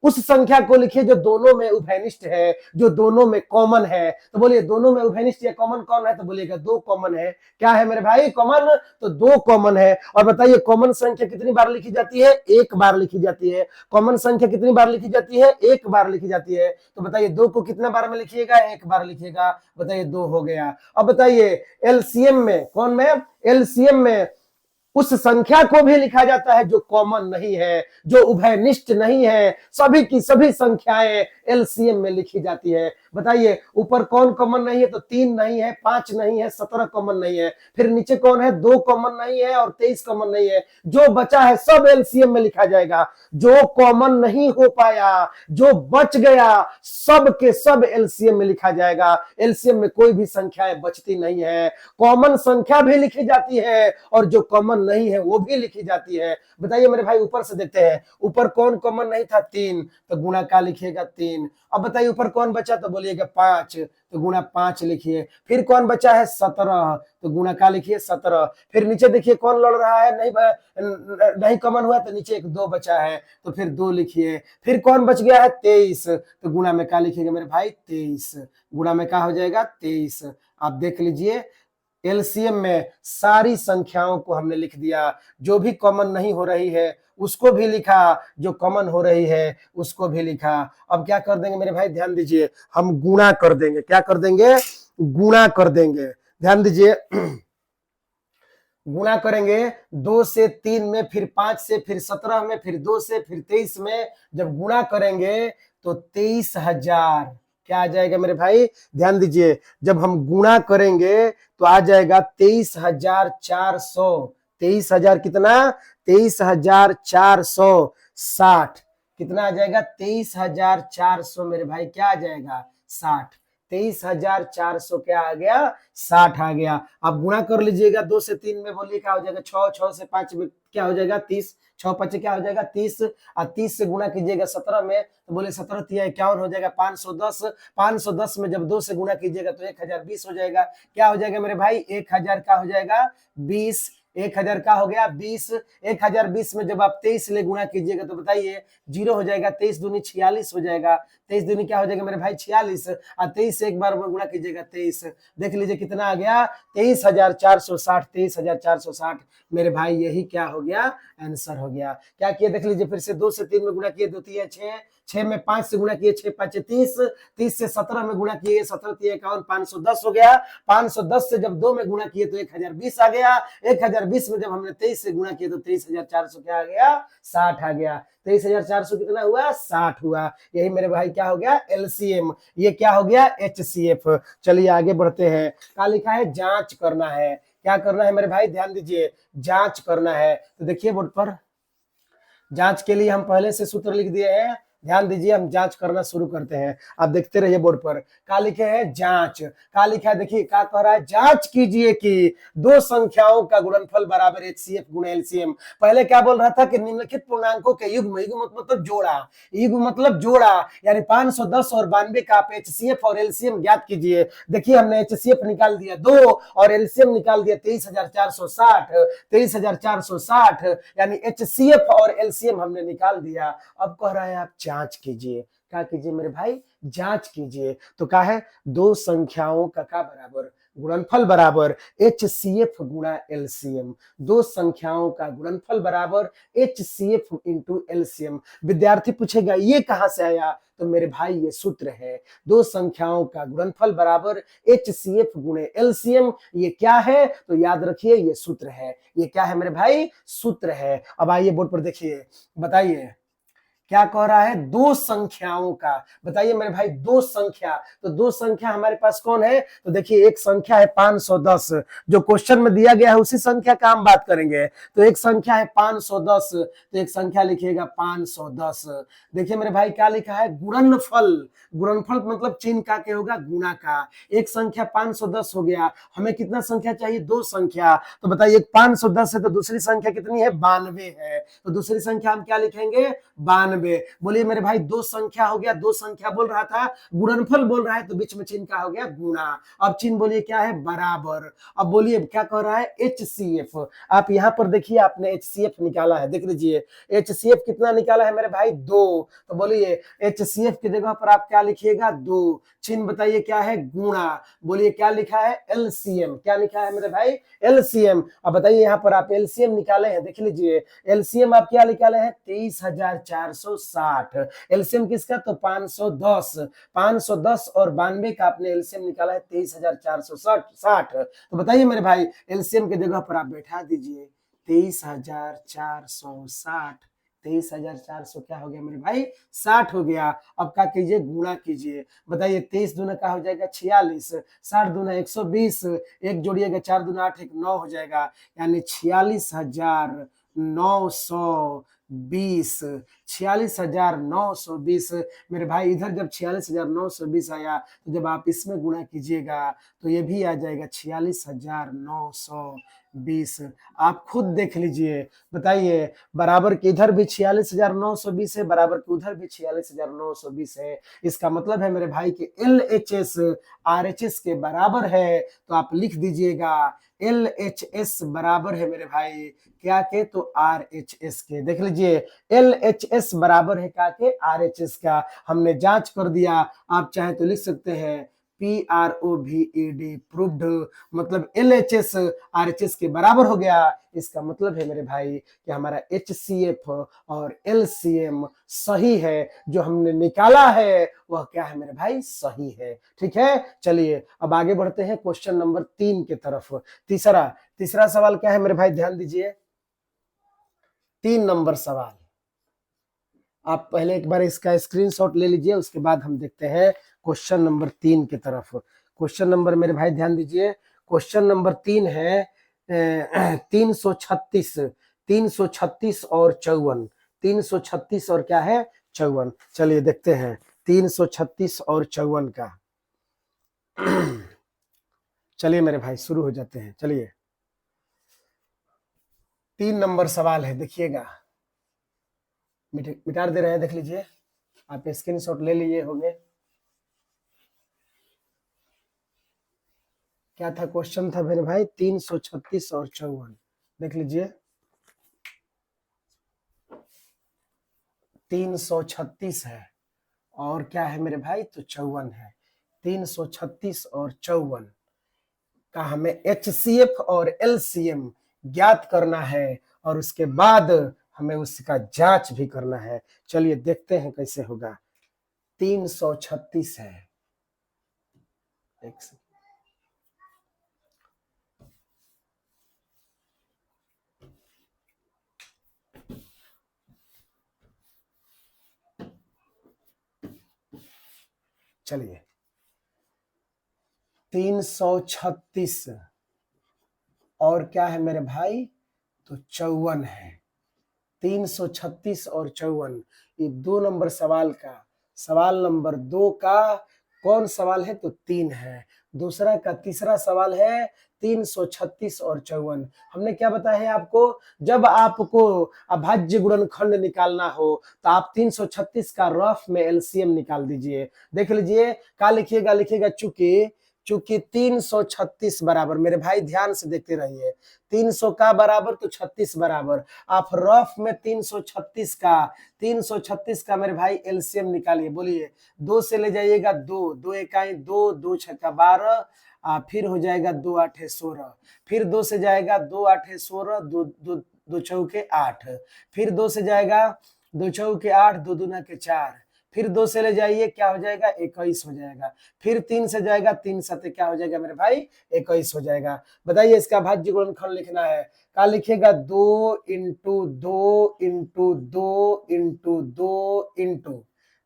उस संख्या को लिखिए जो दोनों में उभयनिष्ठ है, जो दोनों में कॉमन है। तो बोलिए दोनों में उभयनिष्ठ या कॉमन कौन है, तो बोलिएगा 2 कॉमन है। क्या है मेरे भाई कॉमन, तो 2 कॉमन है। और बताइए कॉमन संख्या कितनी बार लिखी जाती है, एक बार लिखी जाती है। कॉमन संख्या कितनी बार लिखी जाती है, एक बार लिखी जाती है। तो बताइए 2 को कितना बार में लिखिएगा, एक बार लिखिएगा, बताइए 2 हो गया। अब बताइए एलसीएम में कौन में, एलसीएम में उस संख्या को भी लिखा जाता है जो कॉमन नहीं है, जो उभयनिष्ठ नहीं है, सभी की सभी संख्याएं एलसीएम में लिखी जाती है। बताइए ऊपर कौन कॉमन नहीं है, तो 3 नहीं है, 5 नहीं है, 17 कॉमन नहीं है, फिर नीचे कौन है 2 कॉमन नहीं है और 23 कॉमन नहीं है। जो बचा है सब एलसीएम में लिखा जाएगा, जो कॉमन नहीं हो पाया, जो बच गया, सब के सब एलसीएम में लिखा जाएगा। एलसीएम में कोई भी संख्याएं बचती नहीं है, कॉमन संख्या भी लिखी जाती है और जो कॉमन नहीं है वो भी लिखी जाती है। बताइए मेरे भाई ऊपर से देखते हैं, ऊपर कौन कॉमन नहीं था 3, तो गुणा का लिखिएगा 3। अब बताइए ऊपर कौन बचा, तो बोलिएगा 5, तो गुणा 5 लिखिए। फिर कौन बचा है 17, तो गुणा का लिखिए 17। फिर नीचे देखिए कौन लड़ रहा है, नहीं कॉमन हुआ तो नीचे 2 बचा है, तो फिर 2 लिखिए। फिर कौन बच गया है 23, तो गुणा में का लिखिएगा मेरे भाई 23, गुणा में का हो जाएगा 23। आप देख लीजिए एलसीएम में सारी संख्याओं को हमने लिख दिया, जो भी कॉमन नहीं हो रही है उसको भी लिखा, जो कॉमन हो रही है उसको भी लिखा। अब क्या कर देंगे मेरे भाई, ध्यान दीजिए, हम गुणा कर देंगे। क्या कर देंगे, गुणा कर देंगे। ध्यान दीजिए, गुणा करेंगे 2 से 3 में, फिर 5 से, फिर 17 में, फिर 2 से, फिर 23 में। जब गुणा करेंगे तो 23,000 क्या आ जाएगा मेरे भाई, ध्यान दीजिए, जब हम गुणा करेंगे तो आ जाएगा 23,400। 23,000 कितना, 23,460। कितना आ जाएगा, 23,400 मेरे भाई, क्या आ जाएगा, 60। 23,400 क्या आ गया, 60 आ गया। अब गुणा कर लीजिएगा 2 से 3 में, बोलिए क्या हो जाएगा, 6, 6 से 5 में क्या हो जाएगा, 30, 6 5 क्या हो जाएगा, 30, और 30 से गुणा कीजिएगा 17 में, तो बोले 17 तिया 51 हो जाएगा, 510। 510 में जब 2 से गुणा कीजिएगा तो 1020 हो जाएगा। क्या हो जाएगा मेरे भाई, 1000 का हो जाएगा 20। 1000 का हो गया 20। 1020 में जब आप 23 से गुणा कीजिएगा तो बताइए, जीरो हो जाएगा, 23 दूनी 46 हो जाएगा। 23 दूनी क्या हो जाएगा मेरे भाई, 46, और 23 से एक बार गुणा कीजिएगा 23। देख लीजिए कितना आ गया, 23,460। 23,460 मेरे भाई, यही क्या हो गया, आंसर हो गया। क्या किए देख लीजिए, फिर से 2 से 3 में गुणा किए, 2 3 6, 6 में 5 से गुणा किए, 6 5 30, 30 से 17 में गुणा किए, 17 3 51, 510 हो गया। 510 से जब 2 में गुणा किए तो 1020 आ गया। 1020 में जब हमने 23 से गुणा किया तो 23,400 क्या आ गया, 60 आ गया। 23,400 कितना हुआ, 60 हुआ। यही मेरे भाई क्या हो गया, एलसीएम। ये क्या हो गया, एचसीएफ। चलिए आगे बढ़ते हैं। क्या लिखा है, जांच करना है। क्या करना है मेरे भाई, ध्यान दीजिए, जांच करना है। तो देखिए बोर्ड पर, जांच के लिए हम पहले से सूत्र लिख दिए हैं। ध्यान दीजिए, हम जांच करना शुरू करते हैं। आप देखते रहिए बोर्ड पर, क्या लिखे हैं, जांच। क्या लिखा है, देखिए क्या कह रहा है, जांच कीजिए कि दो संख्याओं का गुणनफल बराबर एचसीएफ गुणे एलसीएम। पहले क्या बोल रहा था कि निम्नलिखित पूर्णांकों के युग्म, युग्म मतलब जोड़ा, युग्म मतलब जोड़ा, यानी 510 और 92 का आप एचसीएफ और एलसीएम ज्ञात कीजिए। देखिए हमने एचसीएफ निकाल दिया 2 और एलसीएम निकाल दिया 23,460। 23,460 यानी एचसीएफ और एलसीएम हमने निकाल दिया। अब कह रहा है आप जांच कीजिए। क्या कीजिए मेरे भाई, जांच कीजिए। तो क्या है, दो संख्याओं का क्या बराबर, गुणनफल बराबर एचसीएफ गुणा एलसीएम। दो संख्याओं का गुणनफल बराबर एचसीएफ इंटू एलसीएम। विद्यार्थी पूछेगा ये कहां से आया, तो मेरे भाई ये सूत्र है, दो संख्याओं का गुणनफल बराबर एचसीएफ गुणे एलसीएम। ये क्या है, तो याद रखिए ये सूत्र है। ये क्या है मेरे भाई, सूत्र है। अब आइए बोर्ड पर देखिए, बताइए क्या कह रहा है, दो संख्याओं का। बताइए मेरे भाई, दो संख्या, तो दो संख्या हमारे पास कौन है, तो देखिए एक संख्या है 510, जो क्वेश्चन में दिया गया है उसी संख्या का हम बात करेंगे। तो एक संख्या है 510, तो एक संख्या लिखिएगा 510। देखिए मेरे भाई क्या लिखा है, गुणनफल। गुणनफल मतलब चिन्ह का क्या होगा, गुणा का। एक संख्या 510 हो गया, हमें कितना संख्या चाहिए, दो संख्या। तो बताइए 510 है तो दूसरी संख्या कितनी है, 92 है। तो दूसरी संख्या हम क्या लिखेंगे, 92। बोलिए मेरे भाई, दो संख्या हो गया, दो संख्या बोल रहा था, गुणनफल बोल रहा है, तो बीच में चिन्ह का हो गया गुणा। अब चिन्ह बोलिए क्या है, बराबर। अब बोलिए क्या कह रहा है, एचसीएफ। आप यहां पर देखिए, आपने एचसीएफ निकाला है, देख लीजिए एचसीएफ कितना निकाला है मेरे भाई, 2। तो बोलिए एचसीएफ की जगह पर आप क्या लिखिएगा, 2। चिन्ह बताइए क्या है, गुणा। बोलिए क्या लिखा है, एलसीएम। क्या लिखा है मेरे भाई, एलसीएम। अब बताइए यहां पर आप एलसीएम निकाले हैं, देख लीजिए एलसीएम आप क्या निकाले हैं, 23,460। एलसीएम किसका, तो 510। 510 और 92 का आपने एलसीएम निकाला है 23,460। तो बताइए मेरे भाई, एलसीएम की जगह पर आप बैठा दीजिए 23,460। 23,400 क्या हो गया मेरे भाई, 60 हो गया। अब क्या कीजिए, गुणा कीजिए। बताइए 23 दूना क्या हो जाएगा, 46। 60 दूना 120, एक जोड़िएगा 4 दूना 8, एक 9 हो जाएगा, यानी 46,920। 46,920 मेरे भाई। इधर जब 46,920 आया, तो जब आप इसमें गुणा कीजिएगा तो ये भी आ जाएगा 46,920। आप खुद देख लीजिए। बताइए, बराबर के इधर भी 46,920 है, बराबर के उधर भी 46,920 है। इसका मतलब है मेरे भाई कि LHS RHS के बराबर है। तो आप लिख दीजिएगा LHS बराबर है मेरे भाई क्या के, तो RHS के। देख लीजिए LHS बराबर है क्या के, RHS का। हमने जांच कर दिया। आप चाहे तो लिख सकते हैं PROVED प्रूव्ड, मतलब LHS RHS के बराबर हो गया। इसका मतलब है मेरे भाई कि हमारा HCF और LCM सही है, जो हमने निकाला है वह क्या है मेरे भाई, सही है। ठीक है, चलिए अब आगे बढ़ते हैं क्वेश्चन नंबर 3 की तरफ। तीसरा सवाल क्या है मेरे भाई, ध्यान दीजिए। 3 नंबर सवाल, आप पहले एक बार इसका स्क्रीनशॉट ले लीजिए, उसके बाद हम देखते हैं क्वेश्चन नंबर 3 की तरफ। क्वेश्चन नंबर मेरे भाई ध्यान दीजिए, क्वेश्चन नंबर 3 है 336, 336 और 54, 336 और क्या है 54। चलिए देखते हैं 336 और 54 का। चलिए मेरे भाई शुरू हो जाते हैं। चलिए 3 नंबर सवाल है, देखिएगा, मिटा दे रहे हैं, देख लीजिए, आप स्क्रीनशॉट ले लीजिए होंगे। क्या था क्वेश्चन, था मेरे भाई 336 और 54, देख लीजिए। 336 है और क्या है मेरे भाई, तो 54 है। 336 और 54 का हमें HCF और LCM ज्ञात करना है, और उसके बाद हमें उसका जांच भी करना है। चलिए देखते हैं कैसे होगा। 336 है, एक सेकंड, चलिए 336 और क्या है मेरे भाई, तो 54 है। 336 और 54, ये 2 नंबर सवाल का, सवाल नंबर 2 का कौन सवाल है, तो 3 है। दूसरा का तीसरा सवाल है 336 और 54। हमने क्या बताया है आपको, जब आपको अभाज्य गुणनखंड निकालना हो तो आप 336 का रफ में LCM निकाल दीजिए। देख लीजिए क्या लिखिएगा, लिखिएगा चूंकि 336 बराबर, मेरे भाई ध्यान से देखते रहिए, 300 का बराबर तो 36 बराबर, आप रफ में 336 का मेरे भाई LCM निकालिए। बोलिए, 2 से ले जाइएगा 2, 2 इकाई 2, 2 छक्का 12, फिर हो जाएगा 2 आठे 16, फिर 2 से जाएगा 2 आठे 16, 2 चौके 8, फिर 2 से जाएगा 2 चौके 8, 2 दूना के 4, फिर 2 से ले जाइए क्या हो जाएगा, 21 हो जाएगा, फिर 3 से जाएगा 3 सते क्या हो जाएगा मेरे भाई, 21 हो जाएगा। बताइए इसका भाज्य गुणनखंड लिखना है, क्या लिखिएगा, 2 इंटू 2 इंटू 2 इंटू 2 इंटू,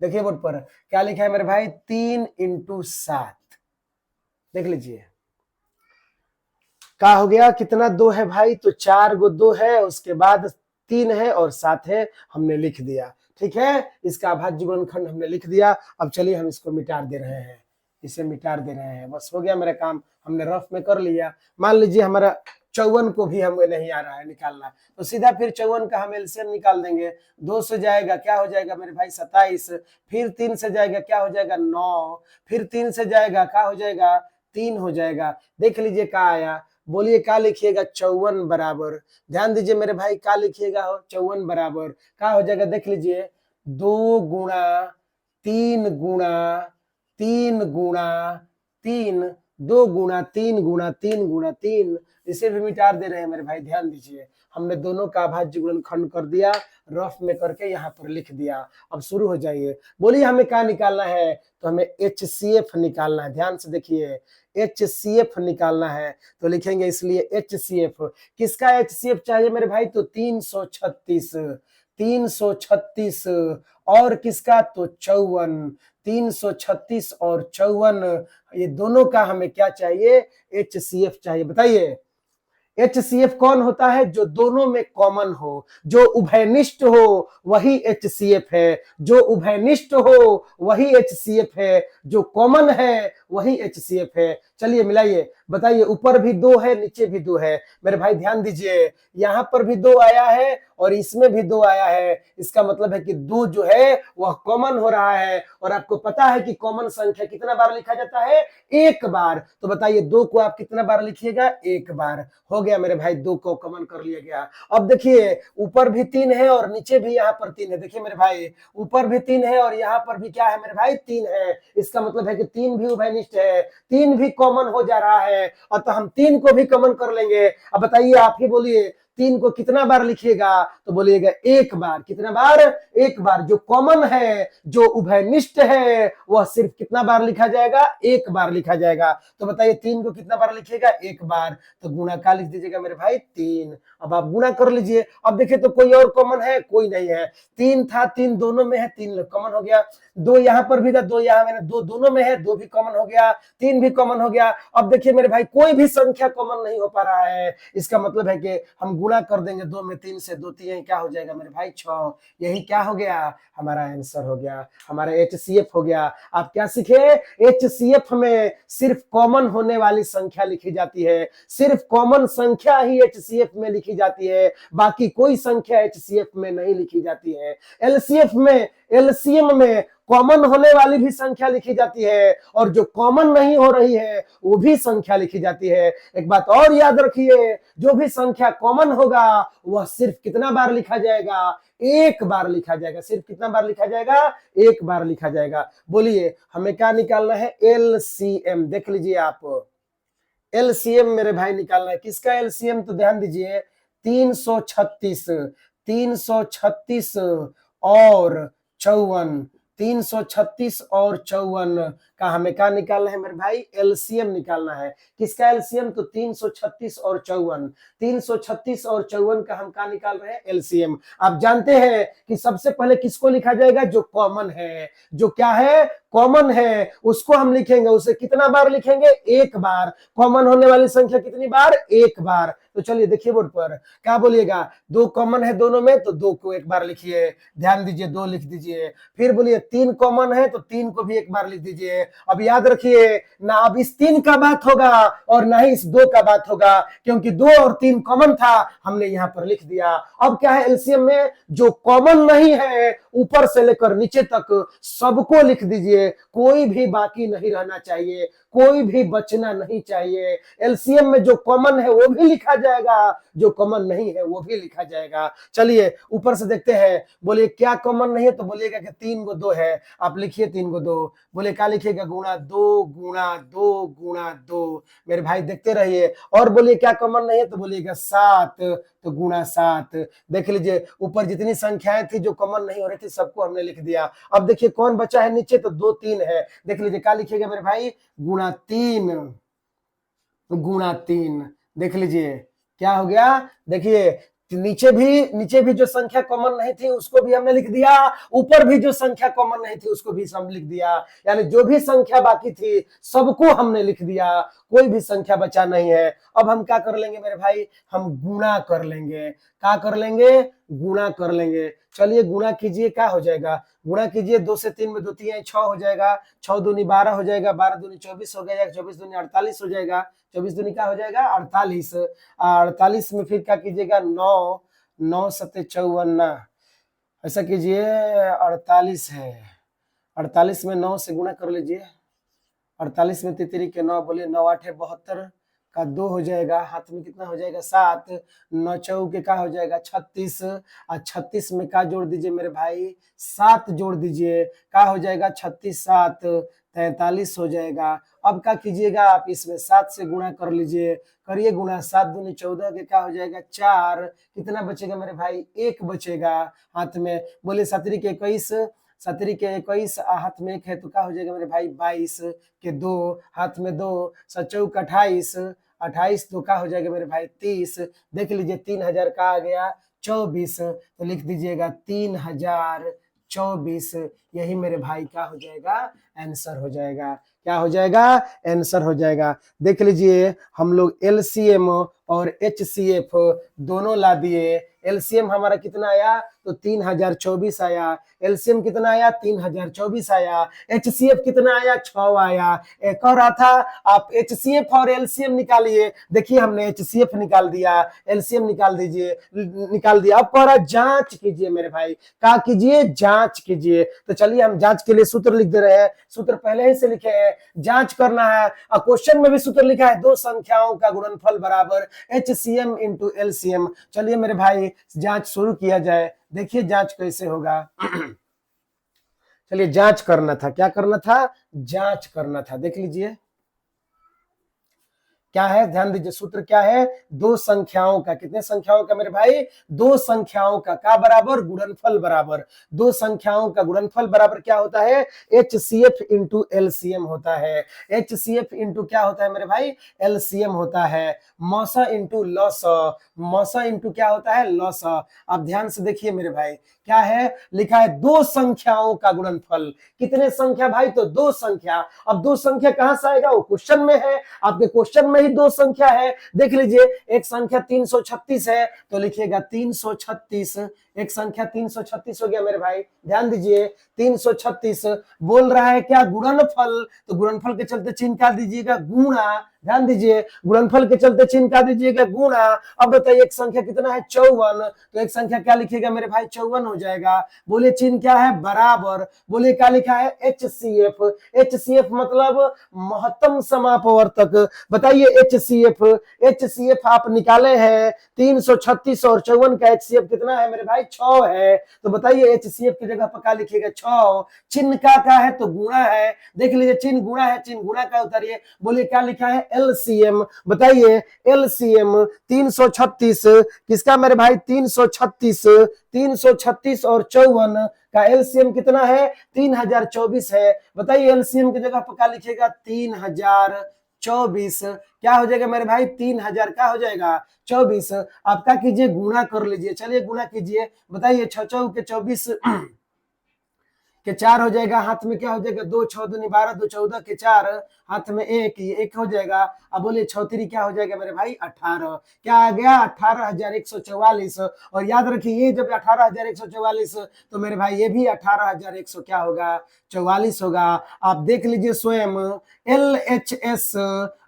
देखिए बोर्ड पर क्या लिखा है मेरे भाई, 3 इंटू 7। देख लीजिए क्या हो गया, कितना 2 है भाई, तो 4 गो 2 है, उसके बाद 3 है और 7 है, हमने लिख दिया। ठीक है, इसका अभाज्य गुणनखंड हमने लिख दिया। अब चलिए हम इसको मिटा दे रहे हैं, इसे मिटा दे रहे हैं, बस हो गया मेरा काम, हमने रफ में कर लिया। मान लीजिए हमारा 54 को भी हमें नहीं आ रहा है निकालना, तो सीधा फिर 54 का हम LCM निकाल देंगे। 2 से जाएगा क्या हो जाएगा मेरे भाई, 27, फिर 3 से जाएगा क्या हो जाएगा, 9, फिर 3 से जाएगा क्या हो जाएगा, 3 हो जाएगा। देख लीजिए क्या आया, बोलिए क्या लिखिएगा, 54 बराबर, ध्यान दीजिए मेरे भाई, क्या लिखिएगा, 54 बराबर क्या हो जाएगा, देख लीजिए, 2 गुणा 3 गुणा 3 गुणा 3, 2 गुणा 3 गुणा 3 गुणा 3, इसे भी मिटा दे रहे हैं मेरे भाई, ध्यान दीजिए, हमने दोनों का अभाज्य गुणनखंड कर दिया, रफ में करके यहाँ पर लिख दिया। अब शुरू हो जाइए, बोलिए हमें क्या निकालना है, तो हमें HCF निकालना है। ध्यान से देखिए, HCF निकालना है, तो लिखेंगे इसलिए HCF, किसका HCF चाहिए मेरे भाई, तो 336, 336 और किसका, तो 54, 336 और 54, ये दोनों का हमें क्या चाहिए, HCF चाहिए। बताइए HCF कौन होता है, जो दोनों में कॉमन हो, जो उभयनिष्ठ हो वही HCF है, जो उभयनिष्ठ हो वही HCF है, जो कॉमन है वही HCF है। चलिए मिलाइए, बताइए, ऊपर भी 2 है, नीचे भी 2 है। मेरे भाई ध्यान दीजिए, यहाँ पर भी 2 आया है और इसमें भी 2 आया है। इसका मतलब है कि 2 जो है वह कॉमन हो रहा है। और आपको पता है कि कॉमन संख्या कितना बार लिखा जाता है? एक बार। तो बताइए 2 को आप कितना बार लिखिएगा? एक बार। हो गया मेरे भाई, 2 को कॉमन कर लिया गया। अब देखिए, ऊपर भी 3 है और नीचे भी यहाँ पर 3 है। देखिए मेरे भाई, ऊपर भी 3 है और यहाँ पर भी क्या है मेरे भाई? 3 है। इसका मतलब है कि 3 भी उभयनिष्ठ है, 3 भी कॉमन हो जा रहा है। और तो हम 3 को भी कॉमन कर लेंगे। अब बताइए, आप ही बोलिए, 3 को कितना बार लिखिएगा? तो बोलिएगा एक बार। कितना बार? एक बार। जो कॉमन है, जो उभयनिष्ठ है, वह सिर्फ कितना बार लिखा जाएगा? एक बार लिखा जाएगा। तो बताइए 3 को कितना बार लिखिएगा? एक बार। तो गुणा का लिख दीजिएगा मेरे भाई 3। अब आप गुणा कर लीजिए। अब देखिए तो कोई और कॉमन है? कोई नहीं है। 3 था, 3 दोनों में है, 3 कॉमन हो गया। 2 यहाँ पर भी था, 2 यहाँ में, 2 दोनों में है, 2 भी कॉमन हो गया, 3 भी कॉमन हो गया। अब देखिए मेरे भाई, कोई भी संख्या कॉमन नहीं हो पा रहा है। इसका मतलब है कि हम गुणा कर देंगे 2 में 3 से, 2 3 क्या हो जाएगा मेरे भाई? 6। यही क्या हो गया? हमारा आंसर हो गया, हमारा HCF हो गया। आप क्या सीखे? HCF में सिर्फ कॉमन होने वाली संख्या लिखी जाती है, सिर्फ कॉमन संख्या ही HCF में लिखी जाती है, बाकी कोई संख्या HCF में नहीं लिखी जाती है। LCF में, LCM में कॉमन होने वाली भी संख्या लिखी जाती है और जो कॉमन नहीं हो रही है वो भी संख्या लिखी जाती है। एक बात और याद रखिए, जो भी संख्या कॉमन होगा वह सिर्फ कितना बार लिखा जाएगा? एक बार लिखा जाएगा। सिर्फ कितना बार लिखा जाएगा? एक बार लिखा जाएगा। बोलिए हमें क्या निकालना है? LCM। देख लीजिए आप, LCM मेरे भाई निकालना है। किसका LCM? तो ध्यान दीजिए, 336, 336 और 54, 336 और 54 का हमें क्या निकालना है मेरे भाई? LCM निकालना है। किसका LCM? तो 336 और 54, 336 और 54 का हम क्या निकाल रहे हैं? LCM। आप जानते हैं कि सबसे पहले किसको लिखा जाएगा? जो कॉमन है, जो क्या है? कॉमन है, उसको हम लिखेंगे। उसे कितना बार लिखेंगे? एक बार। कॉमन होने वाली संख्या कितनी बार? एक बार। तो चलिए देखिए बोर्ड पर, क्या बोलिएगा? 2 कॉमन है दोनों में, तो 2 को एक बार लिखिए। ध्यान दीजिए, 2 लिख दीजिए। फिर बोलिए 3 कॉमन है, तो 3 को भी एक बार लिख दीजिए। अब याद रखिए, ना अब इस 3 का बात होगा और ना ही इस 2 का बात होगा, क्योंकि 2 और 3 कॉमन था, हमने यहां पर लिख दिया। अब क्या है एलसीएम में? जो कॉमन नहीं है ऊपर से लेकर नीचे तक सबको लिख दीजिए। कोई भी बाकी नहीं रहना चाहिए, कोई भी बचना नहीं चाहिए। एलसीएम में जो कॉमन है वो भी लिखा जाएगा, जो कॉमन नहीं है वो भी लिखा जाएगा। चलिए ऊपर से देखते हैं। बोलिए क्या कॉमन नहीं है? तो बोलिएगा कि 3 को 2 है। आप लिखिए 3 को 2। बोले क्या लिखिएगा? गुणा 2 गुणा 2 गुणा 2। मेरे भाई देखते रहिए। और बोलिए क्या कॉमन नहीं है? तो बोलिएगा 7, तो गुणा 7। देख लीजिए ऊपर जितनी संख्याएं थी जो कॉमन नहीं हो रही थी सबको हमने लिख दिया। अब देखिए कौन बचा है नीचे? तो 2 3 है। देख लीजिए क्या लिखिएगा मेरे भाई? गुणा 3 गुणा 3। देख लीजिए क्या हो गया? देखिए नीचे भी जो संख्या कॉमन नहीं थी उसको भी हमने लिख दिया, ऊपर भी जो संख्या कॉमन नहीं थी उसको भी हम लिख दिया। यानी जो भी संख्या बाकी थी सबको हमने लिख दिया, कोई भी संख्या बचा नहीं है। अब हम क्या कर लेंगे मेरे भाई? हम गुणा कर लेंगे। क्या कर लेंगे? गुणा कर लेंगे। चलिए गुणा कीजिए, क्या हो जाएगा? गुणा कीजिए, 2 से 3 में 2 3 6 हो जाएगा, 6 दूनी 12 हो जाएगा, 12 दूनी 24 हो गया, 24 दूनी 48 हो जाएगा, 24 दूनी क्या हो जाएगा? 48। 48 में फिर क्या कीजिएगा? 9, 9 सत्ते 54। ऐसा कीजिए 48 है, 48 में 9 से गुणा कर लीजिए। 48 में तितरी के 9, बोलिए 9 8 72 का 2 हो जाएगा, हाथ में कितना हो जाएगा? 7, 9 चौके का हो जाएगा 36, और 36 में का जोड़ दीजिए मेरे भाई? 7 जोड़ दीजिए, का हो जाएगा? 36 7 43 हो जाएगा। अब क्या कीजिएगा आप? इसमें 7 से गुणा कर लीजिए, करिए गुणा। 7 दूनी 14 के क्या हो जाएगा? 4। कितना बचेगा मेरे भाई? 1 बचेगा हाथ में। बोले 7 के 21, 7 के 21 हाथ में 1 है, तो क्या हो जाएगा मेरे भाई? 22 के 2 हाथ में 2, 7 28, 28 तो क्या हो जाएगा मेरे भाई? 30। देख लीजिए 3000 का आ गया 24, तो लिख दीजिएगा 3024। यही मेरे भाई क्या हो जाएगा? आंसर हो जाएगा। क्या हो जाएगा? आंसर हो जाएगा। देख लीजिए हम लोग एलसीएम और HCF दोनों ला दिए, एलसीएम हमारा कितना आया, तो 3024 आया। एलसीएम कितना आया, 3024 आया। HCF कितना आया, 6 आया। एक और आता, आप HCF और एलसीएम निकालिए। देखिए हमने HCF निकाल दिया, एलसीएम निकाल दीजिए, निकाल दिया। अब कह रहा जांच कीजिए मेरे भाई, क्या कीजिए, जांच कीजिए। तो चलिए हम जांच के लिए सूत्र लिख दे रहे हैं, सूत्र पहले ही से लिखे हैं, जांच करना है। और क्वेश्चन में भी सूत्र लिखा है, दो संख्याओं का गुणनफल बराबर HCM इंटू एलसीएम। चलिए मेरे भाई जांच शुरू किया जाए, देखिए जांच कैसे होगा। चलिए जांच करना था, क्या करना था, जांच करना था। देख लीजिए क्या है, ध्यान दीजिए सूत्र क्या है, दो संख्याओं का, कितने संख्याओं का मेरे भाई, दो संख्याओं का बराबर गुणनफल बराबर, दो संख्याओं का गुणनफल बराबर क्या होता है, HCF इंटू एलसीएम होता है। HCF इंटू क्या होता है मेरे भाई, एलसीएम होता है। मौसा इंटू लौसा, मौसा इंटू क्या होता है, लौसा। आप ध्यान से देखिए मेरे भाई, क्या है लिखा है, दो संख्याओं का गुणनफल। कितने संख्या भाई, तो दो संख्या। अब दो संख्या कहां से आएगा, वो क्वेश्चन में है, आपके क्वेश्चन में ही दो संख्या है। देख लीजिए एक संख्या 336 है, तो लिखिएगा 336, एक संख्या 336 हो गया मेरे भाई। ध्यान दीजिए 336 बोल रहा है क्या, गुणनफल, तो गुणनफल के चलते चिन्ह क्या दीजिएगा, गुणा। ध्यान दीजिए गुणनफल के चलते चिन्ह क्या दीजिएगा, गुणा। अब बताइए एक संख्या कितना है, 54, तो एक संख्या क्या लिखिएगा मेरे भाई, 54 हो जाएगा। बोले चिन्ह क्या है, बराबर। बोले क्या लिखा है, HCF, HCF मतलब महत्तम समापवर्तक। बताइए HCF, HCF आप निकाले हैं 336 और 54 का HCF कितना है मेरे भाई, 6 है। तो बताइए HCF की जगह पर क्या लिखिएगा, 6। चिन्ह क्या है, तो गुणा है। देख लीजिए चिन्ह गुणा है, चिन्ह गुणा का उतारिए। बोलिए क्या लिखा है, LCM। बताइए LCM 336 किसका मेरे भाई, 336, 336 और 54 का एलसीएम कितना है, 3024 है। बताइए एलसीएम की जगह पर क्या लिखिएगा, 3024। क्या हो जाएगा मेरे भाई, 3000 क्या हो जाएगा, 24। आप क्या कीजिए, गुणा कर लीजिए। चलिए गुणा कीजिए। बताइए 6 के 24 के 4 हो जाएगा, हाथ में क्या हो जाएगा, 2 6 दूनी 12, 2 14 के 4, हाथ में एक, ये एक हो जाएगा। अब बोले 6 क्या हो जाएगा मेरे भाई, 18। क्या आ गया, 18144। और याद रखिए ये जब 18144, तो मेरे भाई ये भी 18100 क्या होगा, 44 होगा। आप देख लीजिए स्वयं, LHS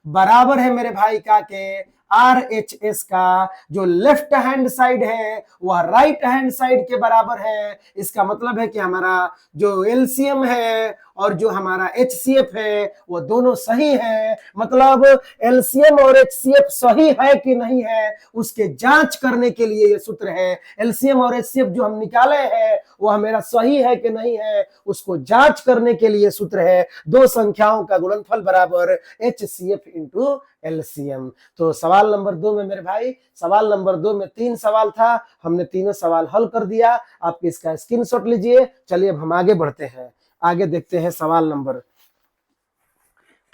बराबर है मेरे भाई का के RHS का जो लेफ्ट हैंड साइड है वह राइट हैंड साइड के बराबर है। इसका मतलब है कि हमारा जो एलसीएम है और जो हमारा HCF है वो दोनों सही है। मतलब एलसीएम और HCF सही है कि नहीं है उसके जांच करने के लिए ये सूत्र है। एलसीएम और HCF जो हम निकाले हैं वह मेरा सही है कि नहीं है उसको जांच करने के लिए सूत्र है, दो संख्याओं का गुणनफल बराबर HCF इंटू एलसीएम। तो सवाल नंबर 2 में मेरे भाई, सवाल नंबर 2 में 3 सवाल था, हमने तीनों सवाल हल कर दिया। आप इसका स्क्रीनशॉट लीजिए। चलिए अब हम आगे बढ़ते हैं, आगे देखते हैं सवाल नंबर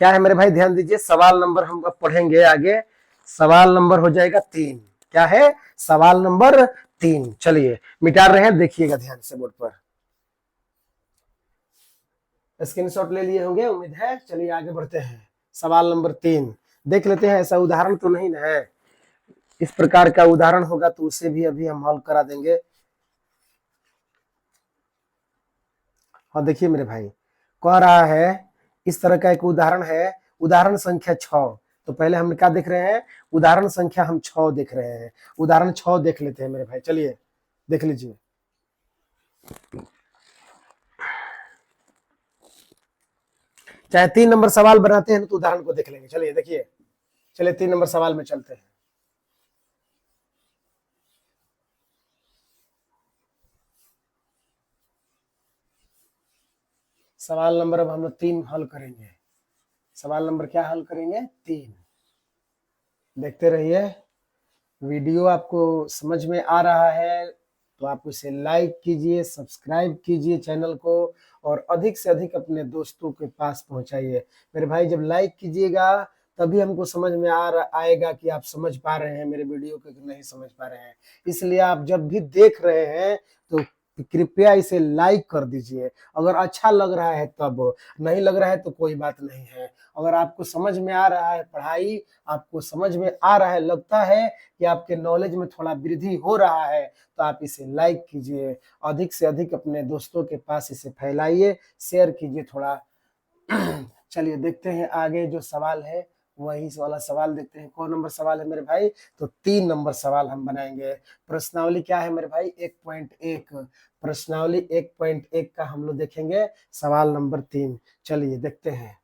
क्या है मेरे भाई। ध्यान दीजिए सवाल नंबर हम अब पढ़ेंगे आगे, सवाल नंबर हो जाएगा 3। क्या है, सवाल नंबर 3। चलिए मिटा रहे हैं, देखिएगा ध्यान से बोर्ड पर, स्क्रीनशॉट ले लिए होंगे उम्मीद है। चलिए आगे बढ़ते हैं, सवाल नंबर 3 देख लेते हैं। ऐसा उदाहरण तो नहीं है, इस प्रकार का उदाहरण होगा तो उसे भी अभी हम हल करा देंगे। हाँ देखिए मेरे भाई, कह रहा है इस तरह का एक उदाहरण है, उदाहरण संख्या 6। तो पहले हम क्या देख रहे हैं, उदाहरण संख्या हम 6 देख रहे हैं। उदाहरण 6 देख लेते हैं मेरे भाई, चलिए देख लीजिए। चाहे 3 नंबर सवाल बनाते हैं तो उदाहरण को देख लेंगे। चलिए देखिए, चलिए 3 नंबर सवाल में चलते हैं। सवाल नंबर अब हम लोग 3 हल करेंगे। सवाल नंबर क्या हल करेंगे, 3। देखते रहिए, वीडियो आपको समझ में आ रहा है तो आप उसे लाइक कीजिए, सब्सक्राइब कीजिए चैनल को और अधिक से अधिक अपने दोस्तों के पास पहुंचाइए। मेरे भाई जब लाइक कीजिएगा तभी हमको समझ में आएगा कि आप समझ पा रहे हैं मेरे वीडियो को कि नहीं समझ पा रहे हैं। इसलिए आप जब भी देख रहे हैं तो कि कृपया इसे लाइक कर दीजिए। अगर अच्छा लग रहा है तब, नहीं लग रहा है तो कोई बात नहीं है। अगर आपको समझ में आ रहा है पढ़ाई, आपको समझ में आ रहा है, लगता है कि आपके नॉलेज में थोड़ा वृद्धि हो रहा है, तो आप इसे लाइक कीजिए, अधिक से अधिक अपने दोस्तों के पास इसे फैलाइए, शेयर कीजिए थोड़ा। चलिए देखते हैं आगे जो सवाल है, वही वाला सवाल देखते हैं। कौन नंबर सवाल है मेरे भाई? तो 3 नंबर सवाल हम बनाएंगे। प्रश्नावली क्या है मेरे भाई? 1.1। प्रश्नावली 1.1 का हम लोग देखेंगे सवाल नंबर 3। चलिए देखते हैं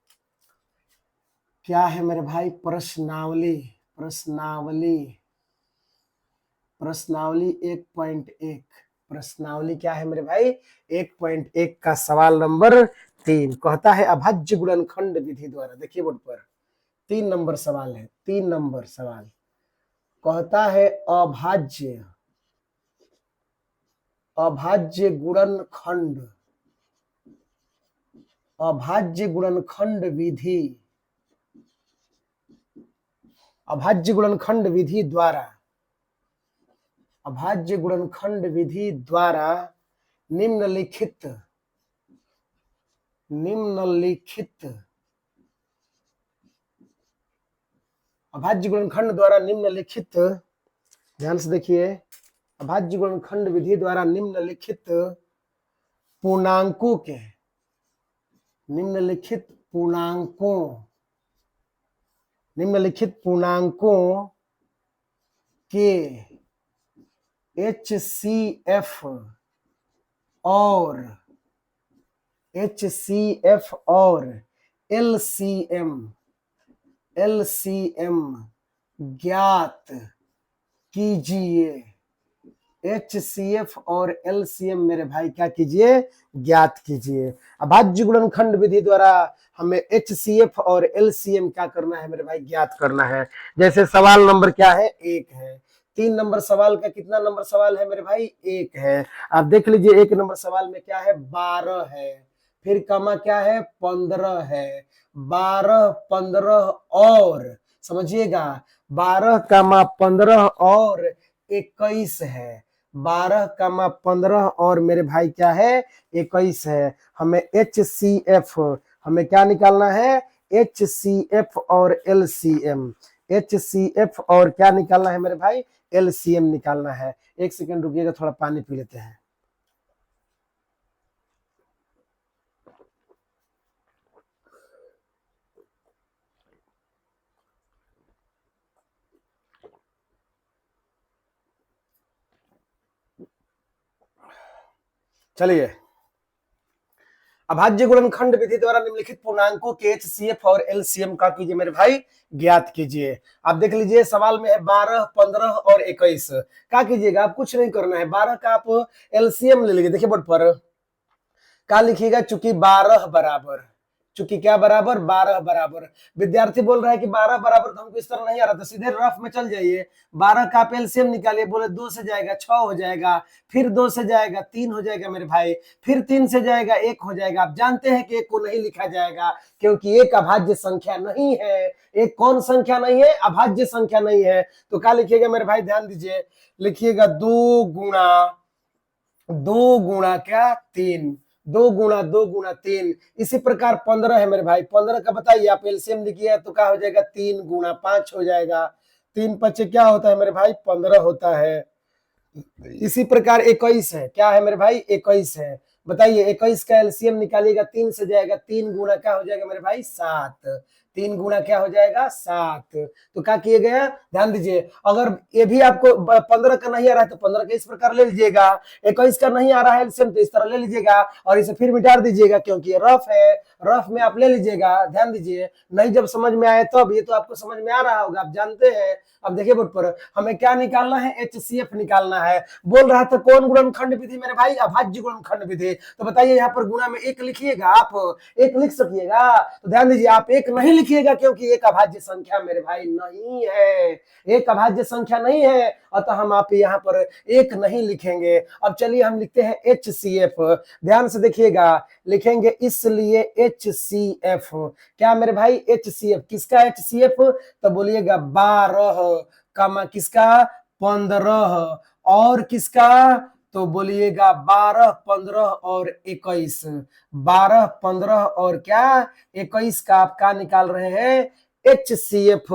क्या है मेरे भाई। प्रश्नावली प्रश्नावली प्रश्नावली 1.1। प्रश्नावली क्या है मेरे भाई? 1.1 का सवाल नंबर 3 कहता है अभाज्य गुणनखंड विधि द्वारा। देखिए बोर्ड पर 3 नंबर सवाल है। 3 नंबर सवाल कहता है अभाज्य अभाज्य गुणनखंड अभाज्य गुणनखंड विधि अभाज्य गुणनखंड विधि द्वारा अभाज्य गुणनखंड विधि द्वारा निम्नलिखित अभाज्य गुणनखंड द्वारा निम्नलिखित, ध्यान से देखिए, अभाज्य गुणनखंड विधि द्वारा निम्नलिखित पूर्णांकों के के HCF और LCM ज्ञात कीजिए। HCF और LCM मेरे भाई क्या कीजिए? ज्ञात कीजिए। अभाज्य गुणनखंड विधि द्वारा हमें HCF और LCM क्या करना है मेरे भाई? ज्ञात करना है। जैसे सवाल नंबर क्या है? 1 है। 3 नंबर सवाल का कितना नंबर सवाल है मेरे भाई? 1 है। आप देख लीजिए 1 नंबर सवाल में क्या है? 12 है, फिर कमा क्या है? 15 है। 12, 15 और, समझिएगा, 12, 15 और 21 है। 12, 15 और मेरे भाई क्या है? 21 है। हमें HCF, हमें क्या निकालना है? HCF और LCM। HCF और क्या निकालना है मेरे भाई? LCM निकालना है। 1 सेकंड रुकिएगा, थोड़ा पानी पी लेते हैं। चलिए, अभाज्य गुणनखंड विधि द्वारा निम्नलिखित पूर्णांकों के HCF और LCM का कीजिए मेरे भाई? ज्ञात कीजिए। आप देख लीजिए सवाल में है 12, 15 और 21। क्या कीजिएगा? आप कुछ नहीं करना है, 12 का आप LCM ले लीजिए। देखिए बोर्ड पर क्या लिखिएगा? चूंकि 12 बराबर, चूंकि क्या बराबर? 12 बराबर। विद्यार्थी बोल रहा है कि 12 बराबर, तो हमको इस तरह नहीं आ रहा, तो सीधे रफ में चल जाइए। 12 का आप एलसीएम निकालिए। बोले 2 से जाएगा 6 हो जाएगा, फिर 2 से जाएगा 3 हो जाएगा मेरे भाई, फिर 3 से जाएगा 1 हो जाएगा। आप जानते हैं कि 1 को नहीं लिखा जाएगा क्योंकि 1 अभाज्य संख्या नहीं है। 1 कौन संख्या नहीं है? अभाज्य संख्या नहीं है। तो क्या लिखिएगा मेरे भाई? ध्यान दीजिए, लिखिएगा 2 गुणा क्या? 3। 2 गुणा इसी प्रकार 15 है मेरे भाई। 15 का बताइए, आप एलसीएम लिखिए तो क्या हो जाएगा? 3 गुणा 5 हो जाएगा। 3 पचे क्या होता है मेरे भाई? 15 होता है। इसी प्रकार 21 है। क्या है मेरे भाई? 21 है। बताइए 21 का एलसीएम निकालिएगा, 3 से जाएगा, 3 गुणा क्या हो जाएगा मेरे भाई? 7। 3 गुणा क्या हो जाएगा? 7। तो क्या किए गया? ध्यान दीजिए, अगर ये भी आपको 15 का नहीं आ रहा है तो 15 का इस प्रकार ले लीजिएगा। 21 का नहीं आ रहा है एलसीएम तो इस तरह ले लीजिएगा और इसे फिर मिटा दीजिएगा क्योंकि ये रफ है। रफ में आप ले लीजिएगा। ध्यान दीजिए, नहीं जब समझ में आए तब, ये तो आपको समझ में आ रहा होगा, आप जानते हैं। अब देखिए बोर्ड पर हमें क्या निकालना है? HCF निकालना है। बोल रहा था कौन गुणनखंड विधि मेरे भाई? अभाज्य गुणनखंड विधि। तो बताइए यहाँ पर गुणा में 1 लिखिएगा, आप 1 लिख सकिएगा? तो ध्यान दीजिए, आप 1 नहीं लिखिएगा क्योंकि 1 अभाज्य संख्या मेरे भाई नहीं है। 1 अभाज्य संख्या नहीं है, अतः हम आप यहाँ पर 1 नहीं लिखेंगे। अब चलिए हम लिखते हैं HCF। ध्यान से देखिएगा, लिखेंगे इसलिए HCF। क्या मेरे भाई? HCF। किसका HCF? तो बोलिएगा 12 कमा किसका? 15 और किसका? तो बोलिएगा 12, 15 और 21। 12, 15 और क्या 21 का आप क्या निकाल रहे हैं? HCF,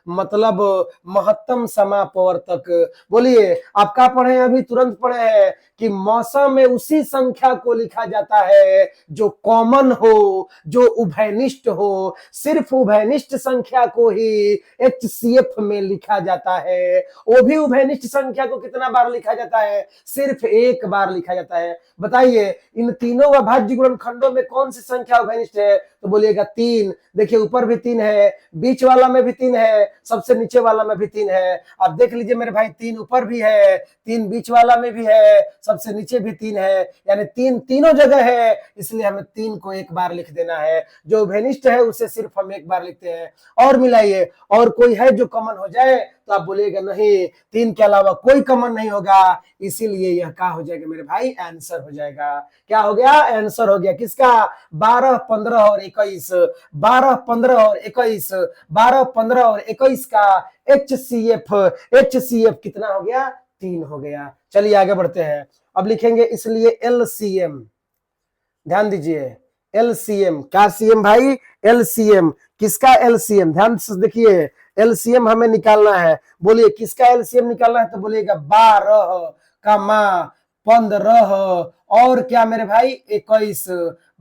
मतलब महत्तम समापवर्तक। बोलिए आप क्या पढ़े हैं? अभी तुरंत पढ़े हैं कि मौसम में उसी संख्या को लिखा जाता है जो कॉमन हो, जो उभयनिष्ठ हो। सिर्फ उभयनिष्ठ संख्या को ही HCF में लिखा जाता है। वो भी उभयनिष्ठ संख्या को कितना बार लिखा जाता है? सिर्फ एक बार लिखा जाता है। बताइए इन तीनों अभाज्य गुणनखंडों में कौन सी संख्या उभयनिष्ठ है? तो बोलिएगा 3। देखिए ऊपर भी 3 है, बीच वाला में भी 3 है, सबसे नीचे वाला में भी 3 है। आप देख लीजिए मेरे भाई, 3 ऊपर भी है, 3 बीच वाला में भी है, सबसे नीचे भी 3 है, यानी 3 तीनों जगह है। इसलिए हमें 3 को एक बार लिख देना है। जो उभयनिष्ठ है उसे सिर्फ हम एक बार लिखते हैं। और मिलाइए, और कोई है जो कॉमन हो जाए? तो आप बोलिएगा नहीं, 3 के अलावा कोई कॉमन नहीं होगा। इसीलिए यह क्या हो जाएगा मेरे भाई? आंसर हो जाएगा। क्या हो गया? आंसर हो गया। किसका? 12, 15 और 21। 12, 15 और 21, 12, 15 और 21 का HCF। HCF कितना हो गया? 3 हो गया। चलिए आगे बढ़ते हैं। अब लिखेंगे इसलिए LCM। ध्यान दीजिए, LCM क्या? CM भाई, LCM। किसका LCM? ध्यान से देखिए, LCM हमें निकालना है। बोलिए किसका LCM निकालना है? तो बोलिएगा 12 का माँ 15 और क्या मेरे भाई? 21।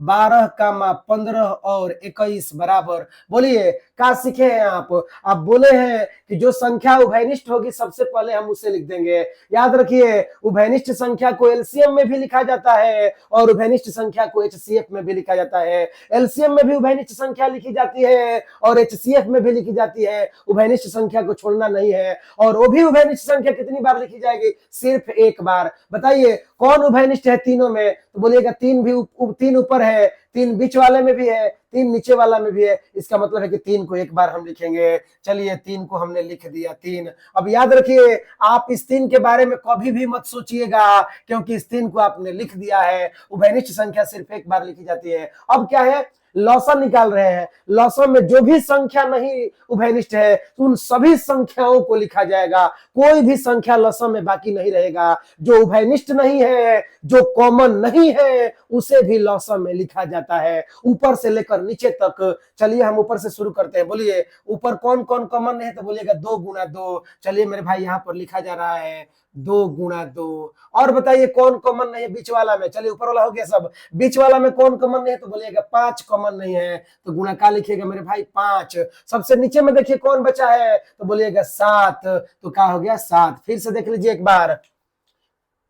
12 का माँ 15 और 21 बराबर। बोलिए क्या सीखे हैं आप बोले हैं कि जो संख्या उभयनिष्ठ होगी सबसे पहले हम उसे लिख देंगे। याद रखिए, उभयनिष्ठ संख्या को LCM में भी लिखा जाता है और उभयनिष्ठ संख्या को HCF में भी लिखा जाता है। LCM में भी उभयनिष्ठ संख्या लिखी जाती है और HCF में भी लिखी जाती है। उभयनिष्ठ संख्या को छोड़ना नहीं है। और वो भी उभयनिष्ठ संख्या कितनी बार लिखी जाएगी? सिर्फ एक बार। बताइए कौन उभयनिष्ठ है तीनों में? तो बोलिएगा 3 भी 3 ऊपर है, 3 बीच वाले में भी है, 3 नीचे वाला में भी है। इसका मतलब है कि 3 को एक बार हम लिखेंगे। चलिए 3 को हमने लिख दिया। 3। अब याद रखिए, आप इस 3 के बारे में कभी भी मत सोचिएगा, क्योंकि इस 3 को आपने लिख दिया है। उभयनिष्ठ संख्या सिर्फ एक बार लिखी जाती है। अब क्या है? लॉसन निकाल रहे हैं। लॉसन में जो भी संख्या नहीं उभयनिष्ठ है उन सभी संख्याओं को लिखा जाएगा। कोई भी संख्या लॉसन में बाकी नहीं रहेगा। जो उभयनिष्ठ नहीं है, जो कॉमन नहीं है, उसे भी लॉसन में लिखा जाता है, ऊपर से लेकर नीचे तक। चलिए हम ऊपर से शुरू करते हैं। बोलिए ऊपर कौन कौन कॉमन है? तो बोलिएगा 2 गुणा 2। चलिए मेरे भाई यहाँ पर लिखा जा रहा है 2 गुणा 2। और बताइए कौन कॉमन नहीं है बीच वाला में? चलिए ऊपर वाला हो गया सब। बीच वाला में कौन कॉमन नहीं है? तो बोलिएगा 5 कॉमन नहीं है। तो गुणा का लिखिएगा मेरे भाई 5। सबसे नीचे में देखिए कौन बचा है? तो बोलिएगा 7। तो क्या हो गया? 7। फिर से देख लीजिए एक बार,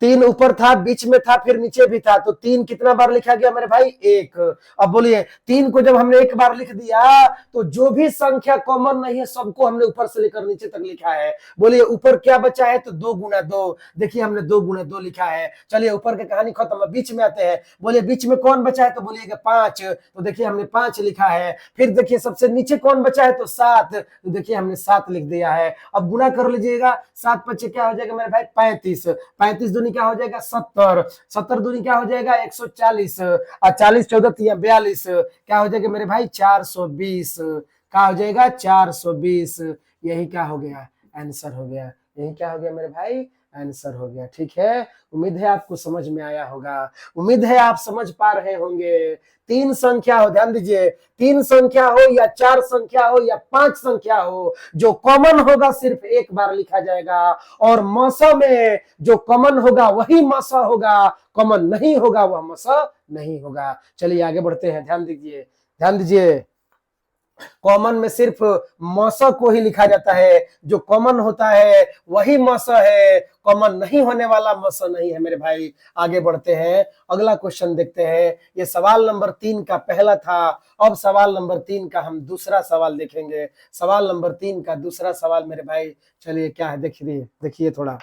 3 ऊपर था, बीच में था, फिर नीचे भी था। तो 3 कितना बार लिखा गया मेरे भाई? 1। अब बोलिए 3 को जब हमने एक बार लिख दिया तो जो भी संख्या कॉमन नहीं है सबको हमने ऊपर से लेकर नीचे तक लिखा है। बोलिए ऊपर क्या बचा है? तो 2 गुणा 2। देखिए हमने 2 गुणा 2 लिखा है। चलिए ऊपर की कहानी खत्म, बीच में आते हैं। बोलिए बीच में कौन बचा है? तो बोलिएगा 5। तो देखिए हमने 5 लिखा है। फिर देखिए सबसे नीचे कौन बचा है? तो 7। तो देखिए हमने 7 लिख दिया है। अब गुणा कर लीजिएगा, 7 5 क्या हो जाएगा मेरे भाई? 35। 35 दूनी क्या हो जाएगा? 70। 70 दूनी क्या हो जाएगा? 140। और 40 14 42 क्या हो जाएगा मेरे भाई? 420। क्या हो जाएगा? 420। यही क्या हो गया? आंसर हो गया। यही क्या हो गया मेरे भाई? आंसर हो गया। ठीक है, उम्मीद है आपको समझ में आया होगा। उम्मीद है आप समझ पा रहे होंगे। 3 संख्या हो, ध्यान दीजिए, 3 संख्या हो या 4 संख्या हो या 5 संख्या हो, जो कॉमन होगा सिर्फ एक बार लिखा जाएगा। और मौसम में जो कॉमन होगा वही मौसा होगा, कॉमन नहीं होगा वह मौसा नहीं होगा। चलिए आगे बढ़ते हैं। ध्यान दीजिए, ध्यान दीजिए, कॉमन में सिर्फ मौसा को ही लिखा जाता है। जो कॉमन होता है वही मौसा है, कॉमन नहीं होने वाला मौसा नहीं है मेरे भाई। आगे बढ़ते हैं, अगला क्वेश्चन देखते हैं। ये सवाल नंबर 3 का पहला था। अब सवाल नंबर 3 का हम दूसरा सवाल देखेंगे। सवाल नंबर 3 का दूसरा सवाल मेरे भाई, चलिए क्या है देखिए, देखिए थोड़ा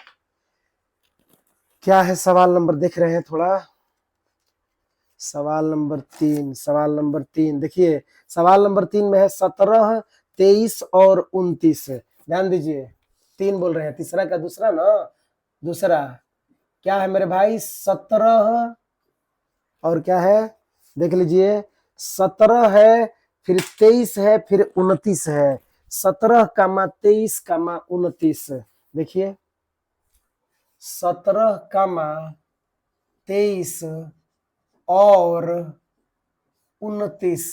क्या है सवाल नंबर, देख रहे हैं थोड़ा। सवाल नंबर 3, सवाल नंबर 3 देखिए, सवाल नंबर 3 में है 17, 23 और 29। ध्यान दीजिए, 3 बोल रहे हैं, तीसरा का दूसरा ना, दूसरा क्या है मेरे भाई? 17 और क्या है? देख लीजिए, 17 है, फिर 23 है, फिर 29 है। 17 कामा 23 कामा 29। देखिए 17 कामा 23 और 29।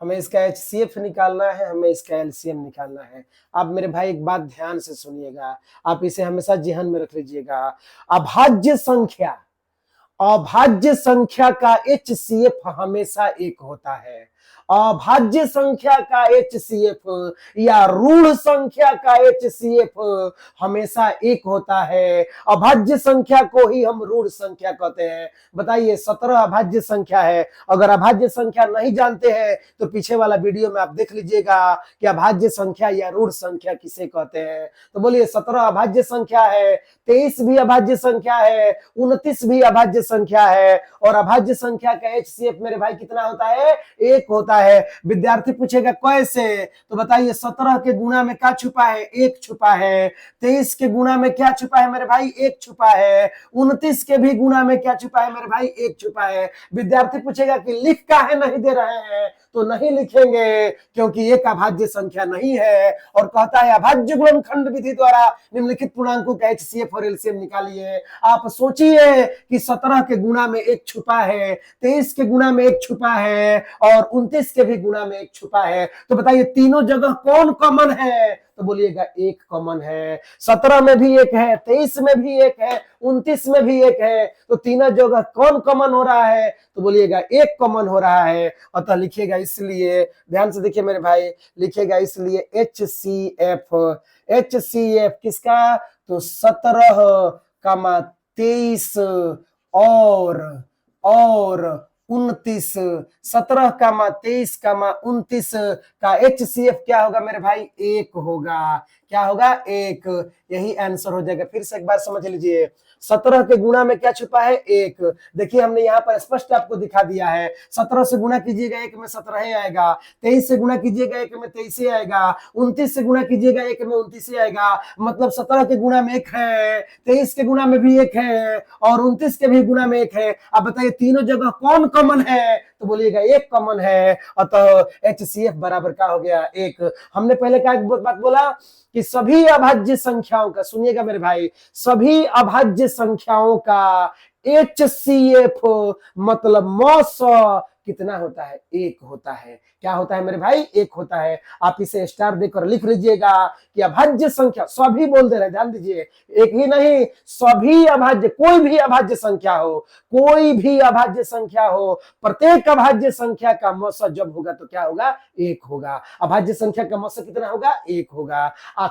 हमें इसका HCF निकालना है, हमें इसका LCM निकालना है। आप मेरे भाई एक बात ध्यान से सुनिएगा, आप इसे हमेशा जेहन में रख लीजिएगा। अभाज्य संख्या, अभाज्य संख्या का HCF हमेशा एक होता है। अभाज्य संख्या का HCF या ऋण संख्या का HCF हमेशा एक होता है। अभाज्य संख्या को ही हम ऋण संख्या कहते हैं। बताइए 17 अभाज्य संख्या है। अगर अभाज्य संख्या नहीं जानते हैं तो पीछे वाला वीडियो में आप देख लीजिएगा कि अभाज्य संख्या या ऋण संख्या किसे कहते हैं। तो बोलिए 17 अभाज्य संख्या है, 23 भी अभाज्य संख्या है, 29 भी अभाज्य संख्या है। और अभाज्य संख्या का HCF मेरे भाई कितना होता है? एक होता है। विद्यार्थी पूछेगा कैसे, तो बताइए 17 के गुणा में क्या छुपा है? एक छुपा है। 23 के गुणा में क्या छुपा है मेरे भाई? एक छुपा है। 29 के भी गुणा में क्या छुपा है मेरे भाई? एक छुपा है। विद्यार्थी पूछेगा कि लिख काहे नहीं दे रहे हैं, तो नहीं लिखेंगे क्योंकि एक अभाज्य संख्या नहीं है। और कहता है अभाज्य गुणनखंड विधि द्वारा निम्नलिखित पूर्णांकों का HCF और LCM निकालिए। आप सोचिए कि 17 के गुणा में एक छुपा है, 23 के गुणा में एक छुपा है और 29 के भी गुणा में एक छुपा है। तो बताइए तीनों जगह कौन कॉमन है? तो बोलिएगा एक कॉमन है। 17 में भी एक है, 23 में भी एक है, 29 में भी एक है। तो तीनों जगह कौन कॉमन हो रहा है? तो बोलिएगा एक कॉमन हो रहा है। अतः लिखिएगा, इसलिए ध्यान से देखिए मेरे भाई, लिखिएगा इसलिए HCF। HCF किसका? तो 17, 23 और 29। 17, 23, 29 का HCF क्या होगा मेरे भाई? एक होगा। क्या होगा? एक। यही आंसर हो जाएगा। फिर से एक बार समझ लीजिए, 17 के गुणा में क्या छुपा है? एक। देखिए हमने यहाँ पर स्पष्ट आपको दिखा दिया है। 17 से गुणा कीजिएगा एक में 17 ही आएगा, 23 से गुणा कीजिएगा एक में 23 ही आएगा, 29 से गुणा कीजिएगा एक में 29 ही आएगा। मतलब 17 के गुणा में एक है, 23 के गुणा में भी एक है और 29 के भी गुणा में एक है। अब बताइए तीनों जगह कौन कॉमन है? तो बोलिएगा एक कॉमन है। अतः HCF बराबर क्या हो गया? एक। हमने पहले क्या बात बोला कि सभी अभाज्य संख्याओं का, सुनिएगा मेरे भाई, सभी अभाज्य संख्याओं का HCF मतलब मौस कितना होता है? एक होता है। क्या होता है मेरे भाई? एक होता है। आप इसे स्टार देकर लिख लीजिएगा कि अभाज्य संख्या, सभी बोल दे रहे, ध्यान दीजिए, एक ही नहीं, सभी अभाज्य, कोई भी अभाज्य संख्या हो, कोई भी अभाज्य संख्या हो, प्रत्येक अभाज्य संख्या का मौसा जब होगा तो क्या होगा? एक होगा। अभाज्य संख्या का मौसा कितना होगा? एक होगा।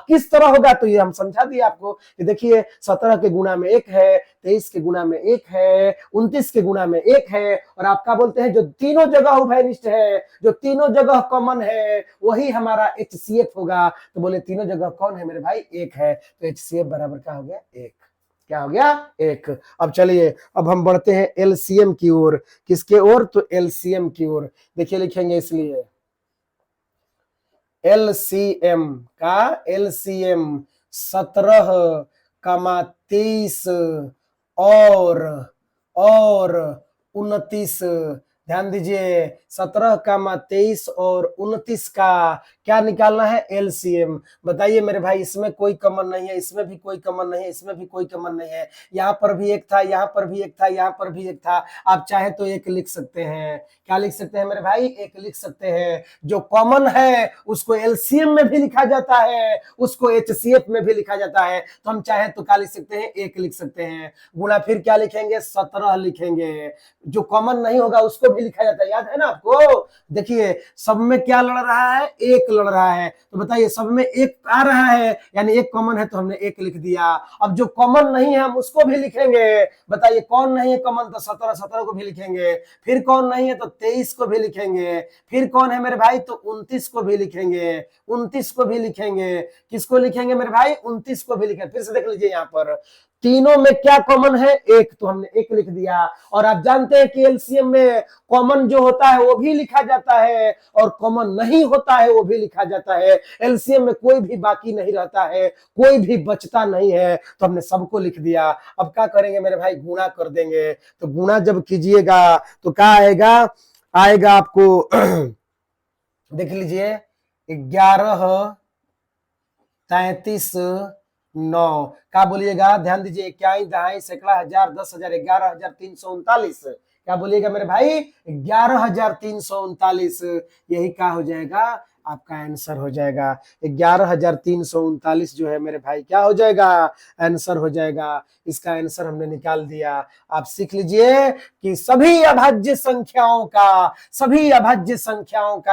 किस तरह होगा? तो ये हम समझा दिए आपको कि देखिए 17 के गुणा में एक है, 23 के गुणा में एक है, 29 के गुणा में एक है। और आप क्या बोलते हैं? जो तीनों जगह उभयनिष्ठ है, जो तीनों जगह कॉमन है, वही हमारा HCF होगा। तो बोले तीनों जगह कौन है मेरे भाई? एक है। तो HCF बराबर क्या हो गया? एक। क्या हो गया? एक। अब चलिए, अब हम बढ़ते हैं LCM की ओर। किसके ओर? तो LCM की ओर। देखिए लिखेंगे इसलिए LCM का LCM 17, 23 और 29। ध्यान दीजिए 17, 23 और 29 का क्या निकालना है? LCM। बताइए मेरे भाई, इसमें कोई कॉमन नहीं है, इसमें भी कोई कॉमन नहीं है, इसमें भी कोई कॉमन नहीं है। यहाँ पर भी एक था, यहाँ पर भी एक था, यहाँ पर भी एक था। आप चाहे तो एक लिख सकते हैं। क्या लिख सकते हैं मेरे भाई? एक लिख सकते हैं। जो कॉमन है उसको LCM में भी लिखा जाता है, उसको HCF में भी लिखा जाता है। तो हम चाहे तो क्या लिख सकते हैं? एक लिख सकते हैं। गुणा फिर क्या लिखेंगे? 17 लिखेंगे। जो कॉमन नहीं होगा उसको भी लिखा जाता है, याद है ना आपको? देखिए सब में क्या लड़ रहा है? एक लड़ रहा है। तो बताइए सब में एक आ रहा है, यानी एक कॉमन है, तो हमने एक लिख दिया। अब जो कॉमन नहीं है हम उसको भी लिखेंगे। बताइए कौन नहीं है कॉमन? तो 17, 17 को भी लिखेंगे। फिर कौन नहीं है? तो 23 को भी लिखेंगे। फिर कौन है मेरे भाई? तो 29 को भी लिखेंगे, 29 को भी लिखेंगे। किसको लिखेंगे मेरे भाई? 29 को भी लिखेंगे। फिर से देख लीजिए यहाँ पर तीनों में क्या कॉमन है? एक। तो हमने एक लिख दिया। और आप जानते हैं कि LCM में कॉमन जो होता है वो भी लिखा जाता है और कॉमन नहीं होता है वो भी लिखा जाता है। LCM में कोई भी बाकी नहीं रहता है, कोई भी बचता नहीं है। तो हमने सबको लिख दिया। अब क्या करेंगे मेरे भाई? गुणा कर देंगे। तो गुणा जब कीजिएगा तो क्या आएगा? आएगा आपको देख लीजिए 11, 33 9 क्या बोलिएगा, ध्यान दीजिए, इक्याई दहाई सैकड़ा हजार 10,000 11,339, क्या बोलिएगा मेरे भाई, 11,339, यही क्या हो जाएगा, आपका आंसर हो जाएगा। 11,339 जो है मेरे भाई क्या हो जाएगा, आंसर हो जाएगा। इसका आंसर हमने निकाल दिया। आप सीख लीजिए कि सभी अभाज्य संख्याओं का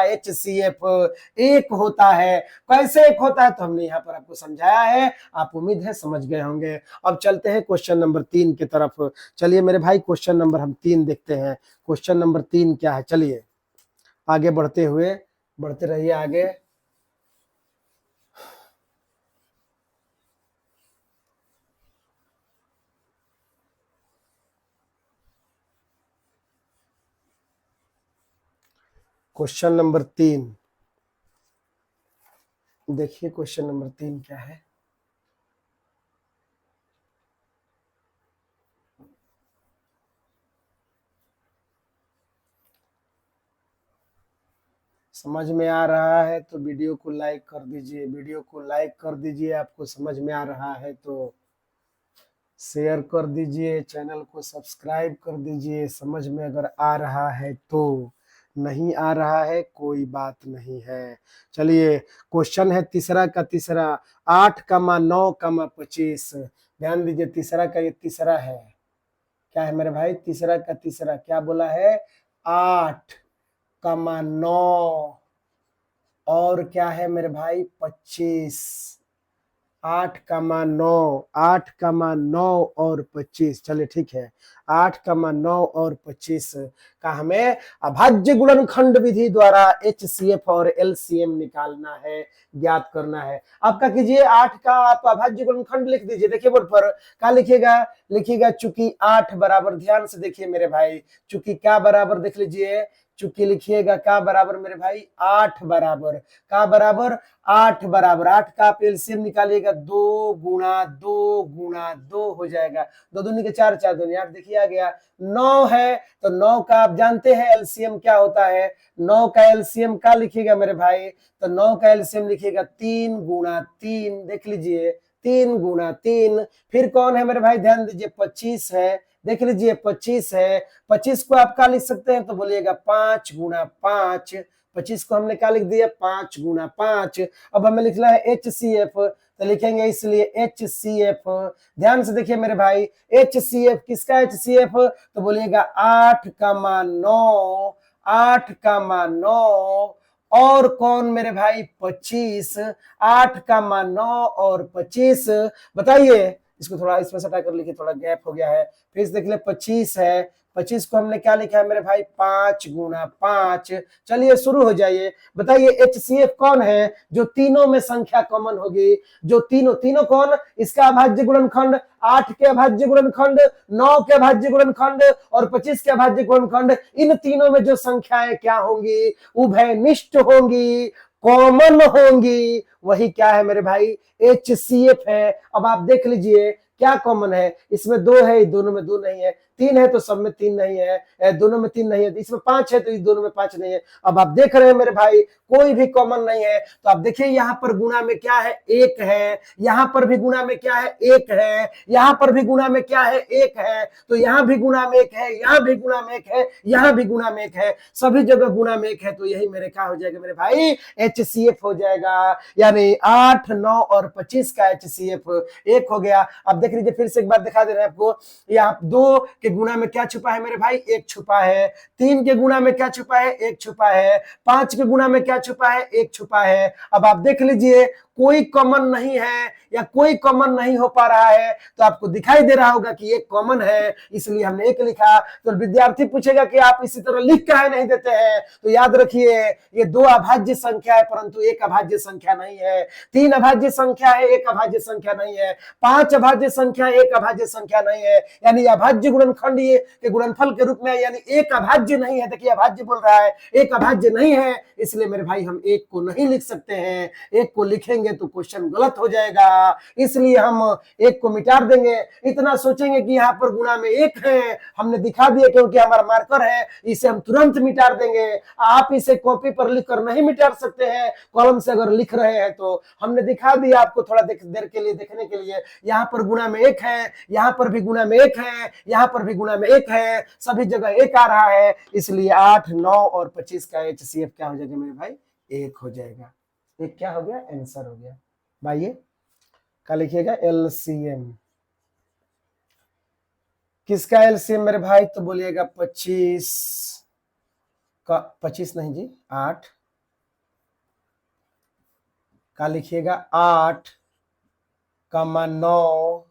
HCF एक होता है। कैसे एक होता है तो हमने यहाँ पर आपको समझाया है, आप उम्मीद है समझ गए होंगे। अब चलते हैं क्वेश्चन नंबर 3 की तरफ। चलिए मेरे भाई क्वेश्चन नंबर हम 3 देखते हैं। क्वेश्चन नंबर 3 क्या है, चलिए आगे बढ़ते रहिए आगे। क्वेश्चन नंबर 3 देखिए, क्वेश्चन नंबर 3 क्या है। समझ में आ रहा है तो वीडियो को लाइक कर दीजिए, वीडियो को लाइक कर दीजिए। आपको समझ में आ रहा है तो शेयर कर दीजिए, चैनल को सब्सक्राइब कर दीजिए। समझ में अगर आ रहा है तो, नहीं आ रहा है कोई बात नहीं है। चलिए क्वेश्चन है तीसरा का तीसरा, 8,9,25। ध्यान दीजिए, तीसरा का ये तीसरा है, क्या है मेरे भाई, तीसरा का तीसरा क्या बोला है, 8,9 और क्या है मेरे भाई 25। 8,9 और 25, चलिए ठीक है। 8,9 और 25 का हमें अभाज्य गुणनखंड विधि द्वारा HCF और LCM निकालना है, ज्ञात करना है। आपका कीजिए 8 का आप अभाज्य गुणनखंड लिख दीजिए। देखिए बोर्ड पर क्या लिखिएगा, लिखिएगा चूंकि 8 बराबर, ध्यान से देखिए मेरे भाई, चूंकि क्या बराबर देख लीजिए, चूंकि लिखिएगा क्या बराबर मेरे भाई, 8 बराबर, क्या बराबर, 8 बराबर। 8 का आप एलसीएम निकालिएगा, 2 हो जाएगा, 2 दूनी के 4, 4 दूनी 8, देखिए आ गया। 9 है तो 9 का आप जानते हैं एलसीएम क्या होता है, 9 का एलसीएम क्या लिखिएगा मेरे भाई, तो 9 का एलसीएम लिखिएगा 3 गुणा 3, देख लीजिए 3 गुणा 3। फिर कौन है मेरे भाई, ध्यान दीजिए 25 है, देख लीजिए 25 है। 25 को आप क्या लिख सकते हैं तो बोलिएगा 5 गुणा 5। 25 को हमने क्या लिख दिया, 5 गुणा 5। अब हमें लिखना है HCF, तो लिखेंगे इसलिए HCF। ध्यान से देखिए मेरे भाई, HCF किसका HCF, तो बोलिएगा 8,9, 8,9 और कौन मेरे भाई 25, 8,9 और 25। बताइए, इसको थोड़ा इसमें से हटा कर लिखिए, थोड़ा गैप हो गया है। फिर देख ले 25 है, 25 को हमने क्या लिखा है मेरे भाई, 5 गुणा 5। चलिए शुरू हो जाइए, बताइए HCF कौन है, जो तीनों में संख्या कॉमन होगी, जो तीनों कौन, इसका अभाज्य गुणनखंड, 8 के अभाज्य गुणनखंड, 9 के अभाज्य गुणनखंड और 25 के अभाज्य गुणनखंड, इन तीनों में जो संख्याएं क्या होंगी, उभयनिष्ठ होंगी, कॉमन होंगी, वही क्या है मेरे भाई, HCF है। अब आप देख लीजिए क्या कॉमन है, इसमें 2 है, दोनों में 2 नहीं है, 3 है तो सब में 3 नहीं है, दोनों में 3 नहीं है, इसमें 5 है तो इस दोनों में 5 नहीं है। अब आप देख रहे हैं मेरे भाई कोई भी कॉमन नहीं है, तो आप देखिए यहाँ पर गुणा में क्या है, 1 है, यहाँ पर भी गुणा में क्या है, 1 है, यहाँ पर भी गुणा में क्या है, 1 है, तो यहाँ भी गुणा में 1 है, यहाँ भी गुणा में 1 है, यहाँ भी गुणा में 1 है, सभी जगह गुणा में 1 है, तो यही मेरे क्या हो जाएगा मेरे भाई, HCF हो जाएगा। यानी 8, 9 और 25 का HCF 1 हो गया। अब देख लीजिए, फिर से एक बार दिखा दे रहे हैं आपको, यहाँ 2 के गुणा में क्या छुपा है मेरे भाई, 1 छुपा है, 3 के गुणा में क्या छुपा है, 1 छुपा है, 5 के गुणा में क्या छुपा है, 1 छुपा है। अब आप देख लीजिए कोई कॉमन नहीं है या कोई कॉमन नहीं हो पा रहा है, तो आपको दिखाई दे रहा होगा कि एक कॉमन है, इसलिए हमने 1 लिखा। तो विद्यार्थी पूछेगा कि आप इसी तरह लिख काहे नहीं देते हैं, तो याद रखिए ये 2 अभाज्य संख्या है परंतु 1 अभाज्य संख्या नहीं है, 3 अभाज्य संख्या है, 1 अभाज्य संख्या नहीं है, 5 अभाज्य संख्या, 1 अभाज्य संख्या नहीं है। यानी अभाज्य गुणनखंड ये के गुणनफल के रूप में, यानी 1 अभाज्य नहीं है। देखिए अभाज्य बोल रहा है, 1 अभाज्य नहीं है, इसलिए मेरे भाई हम 1 को नहीं लिख सकते हैं। 1 को लिखेंगे देंगे तो क्वेश्चन गलत हो जाएगा, इसलिए हम एक को मिटा देंगे। इतना सोचेंगे कि यहाँ पर गुणा में एक है, हमने दिखा दिया क्योंकि हमारा मार्कर है, इसे हम तुरंत मिटा देंगे। आप इसे कॉपी पर लिख कर नहीं मिटा सकते हैं, कॉलम से अगर लिख रहे हैं तो हमने दिखा दिया आपको थोड़ा देर के लिए देखने के लिए। यहाँ पर गुणा में एक है, यहाँ पर भी गुणा में एक है, यहाँ पर भी गुणा में एक है, सभी जगह एक आ रहा है, इसलिए 8, 9 और 25 का HCF क्या हो जाएगा मेरे भाई, 1 हो जाएगा। एक क्या हो गया, आंसर हो गया भाई। ये क्या लिखिएगा, LCM। किसका LCM मेरे भाई, तो बोलिएगा 25 का, 25 नहीं जी 8 का लिखिएगा, 8 का 9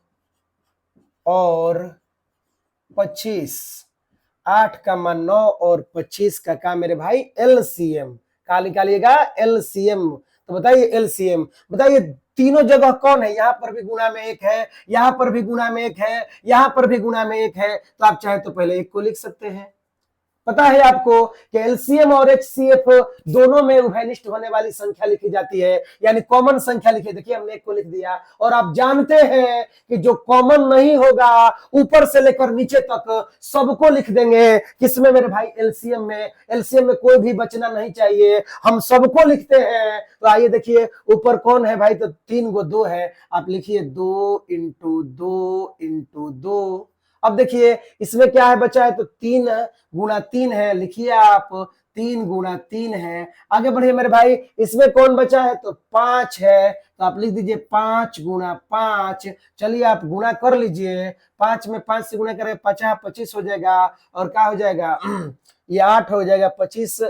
और 25, 8 का 9 और 25 का मेरे भाई LCM का निकालिएगा, LCM। तो बताइए LCM, बताइए तीनों जगह कौन है, यहाँ पर भी गुणा में एक है, यहाँ पर भी गुणा में एक है, यहाँ पर भी गुणा में एक है, तो आप चाहे तो पहले एक को लिख सकते हैं। पता है आपको कि LCM और HCF दोनों में उभयनिष्ठ होने वाली संख्या लिखी जाती है, यानी कॉमन संख्या लिखी। देखिए हमने एक को लिख दिया, और आप जानते हैं कि जो कॉमन नहीं होगा ऊपर से लेकर नीचे तक सबको लिख देंगे। किसमें मेरे भाई, LCM में। LCM में कोई भी बचना नहीं चाहिए, हम सबको लिखते हैं। तो आइए देखिए ऊपर कौन है भाई, तो 3 गो 2 है, आप लिखिए 2 इंटू 2 इंटू 2। अब देखिए इसमें क्या है बचा है, तो 3 गुणा 3 है, लिखिए आप 3 गुणा 3 है। आगे बढ़िए मेरे भाई, इसमें कौन बचा है, तो 5 है, तो आप लिख दीजिए 5 गुणा 5। चलिए आप गुणा कर लीजिए, 5 में 5 से गुणा करें 50 25 हो जाएगा, और क्या हो जाएगा ये 8 हो जाएगा, 25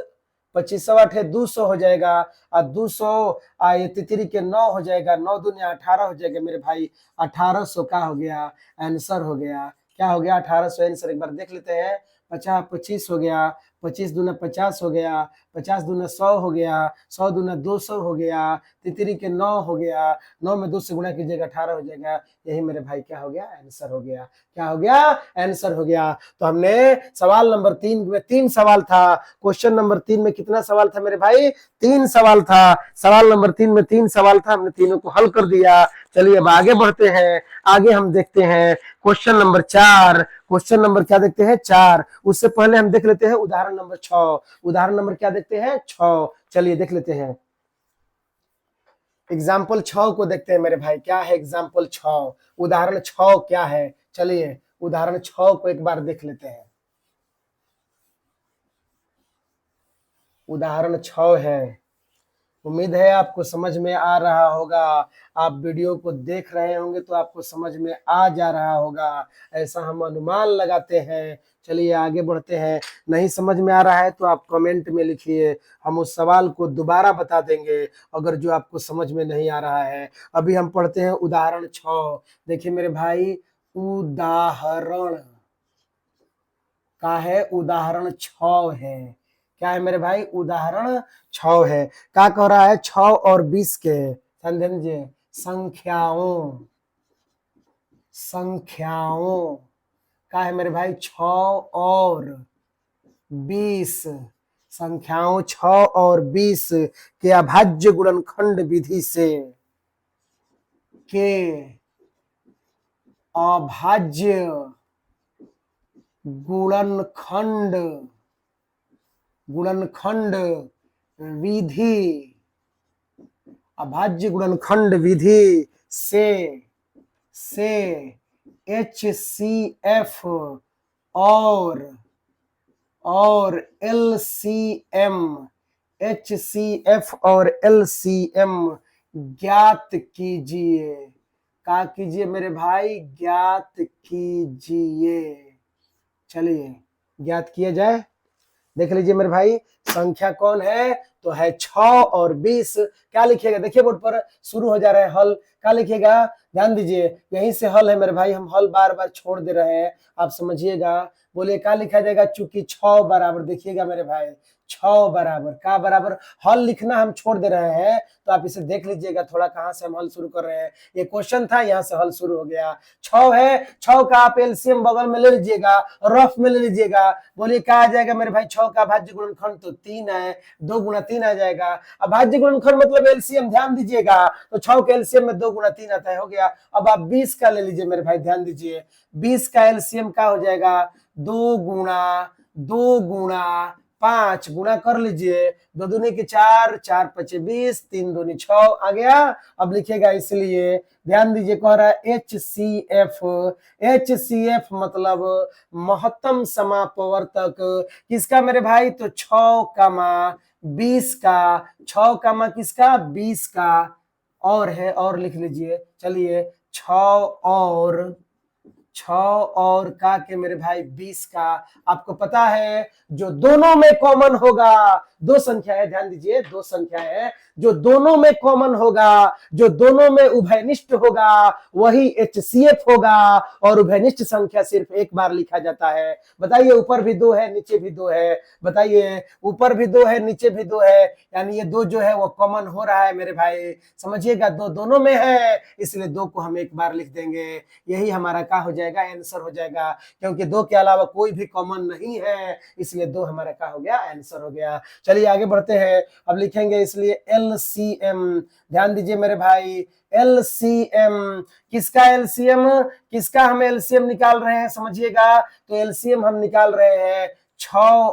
25 8 है 200 हो जाएगा, और 200 ये तितरी के 9 हो जाएगा, 9 दूनी 18 हो जाएगा मेरे भाई, 1800 का हो गया, आंसर हो गया। क्या हो गया, 1800 आंसर। एक बार देख लेते हैं, 50 25 हो गया, 25 दूना 50 हो गया, 50 दूना 100 हो गया, 100 दूना 200 हो गया, तितरी के 9 हो गया, 9 में 2 से गुणा कीजिएगा 18 हो जाएगा। यही मेरे भाई क्या हो गया, आंसर हो गया। क्या हो गया, आंसर हो गया। तो हमने सवाल नंबर 3 में 3 सवाल था, क्वेश्चन नंबर 3 में कितना सवाल था मेरे भाई, 3 सवाल था। सवाल नंबर 3 में 3 सवाल था, हमने तीनों को हल कर दिया। चलिए अब आगे बढ़ते हैं, आगे हम देखते हैं क्वेश्चन नंबर 4। क्वेश्चन नंबर क्या देखते हैं, 4। उससे पहले हम देख लेते हैं उदाहरण नंबर 6। उदाहरण नंबर क्या देखते हैं, 6। चलिए देख लेते हैं एग्जाम्पल 6 को देखते हैं मेरे भाई। क्या है एग्जाम्पल 6, उदाहरण 6 क्या है, चलिए उदाहरण 6 को एक बार देख लेते हैं। उदाहरण 6 है, उम्मीद है आपको समझ में आ रहा होगा। आप वीडियो को देख रहे होंगे तो आपको समझ में आ जा रहा होगा, ऐसा हम अनुमान लगाते हैं। चलिए आगे बढ़ते हैं। नहीं समझ में आ रहा है तो आप कमेंट में लिखिए, हम उस सवाल को दोबारा बता देंगे अगर जो आपको समझ में नहीं आ रहा है। अभी हम पढ़ते हैं उदाहरण 6। देखिए मेरे भाई, उदाहरण का है, उदाहरण 6 है। क्या है मेरे भाई, उदाहरण 6 है। क्या कह रहा है, 6 और 20 के समझिए संख्याओं, संख्याओं क्या है मेरे भाई, 6 और 20 संख्याओं 6 और 20 के अभाज्य गुणनखंड विधि से, के अभाज्य गुणनखंड, गुणनखंड विधि, अभाज्य गुणनखंड विधि से HCF और LCM, HCF और LCM ज्ञात कीजिए। क्या कीजिए मेरे भाई, ज्ञात कीजिए। चलिए ज्ञात किया जाए। देख लीजिए मेरे भाई, संख्या कौन है, तो है 6 और 20। क्या लिखिएगा, देखिए बोर्ड पर शुरू हो जा रहा है हल। क्या लिखिएगा, ध्यान दीजिए, यहीं से हल है मेरे भाई, हम हल बार बार छोड़ दे रहे हैं, आप समझिएगा। बोलिए क्या लिखा जाएगा, चूंकि 6 बराबर, देखिएगा मेरे भाई 6 बराबर का बराबर हल लिखना हम छोड़ दे रहे हैं, तो आप इसे देख लीजिएगा थोड़ा कहां से हम हल शुरू कर रहे हैं। ये क्वेश्चन था, यहां से हल शुरू हो गया। 6 है, 6 का आप एलसीएम बगल में ले लीजिएगा, रफ में ले लीजिएगा। बोलिए क्या आ जाएगा मेरे भाई, 6 का भाज्य गुणनखंड तो 3 है, 2 गुणा 3 आ जाएगा। अब भाज्य गुणनखंड मतलब एलसीएम, ध्यान दीजिएगा, तो 6 के एलसीएम में 2 गुणा 3 आता है, हो गया। अब आप 20 का ले लीजिए मेरे भाई, ध्यान दीजिए, 20 का एलसीएम क्या हो जाएगा, 2 गुणा 5 गुणा कर लीजिए, 2 दूनी के 4, 4 पचे 20, 3 दूनी 6 आ गया। अब लिखिएगा, इसलिए ध्यान दीजिए, कह रहा है HCF, HCF मतलब महत्तम समापवर्तक किसका मेरे भाई, तो 6, 20 का, 6, किसका 20 का, और है, और लिख लीजिए, चलिए 6 और का के मेरे भाई 20 का। आपको पता है जो दोनों में कॉमन होगा, दो संख्या है, ध्यान दीजिए, दो संख्या है, जो दोनों में कॉमन होगा, जो दोनों में उभयनिष्ठ होगा, वही HCF होगा। और उभयनिष्ठ संख्या सिर्फ एक बार लिखा जाता है। बताइए, ऊपर भी 2 है, नीचे भी 2 है, बताइए, ऊपर भी 2 है, नीचे भी 2 है, यानी ये 2 जो है वो कॉमन हो रहा है मेरे भाई, समझिएगा, 2 दोनों में है, इसलिए 2 को हम एक बार लिख देंगे। यही हमारा क्या हो जाएगा, आंसर हो जाएगा, क्योंकि 2 के अलावा कोई भी कॉमन नहीं है, इसलिए 2 हमारा क्या हो गया, आंसर हो गया। चलिए आगे बढ़ते हैं, अब लिखेंगे इसलिए LCM, ध्यान दीजिए मेरे भाई, LCM किसका, LCM किसका हम LCM निकाल रहे हैं, समझिएगा, तो LCM हम निकाल रहे हैं 6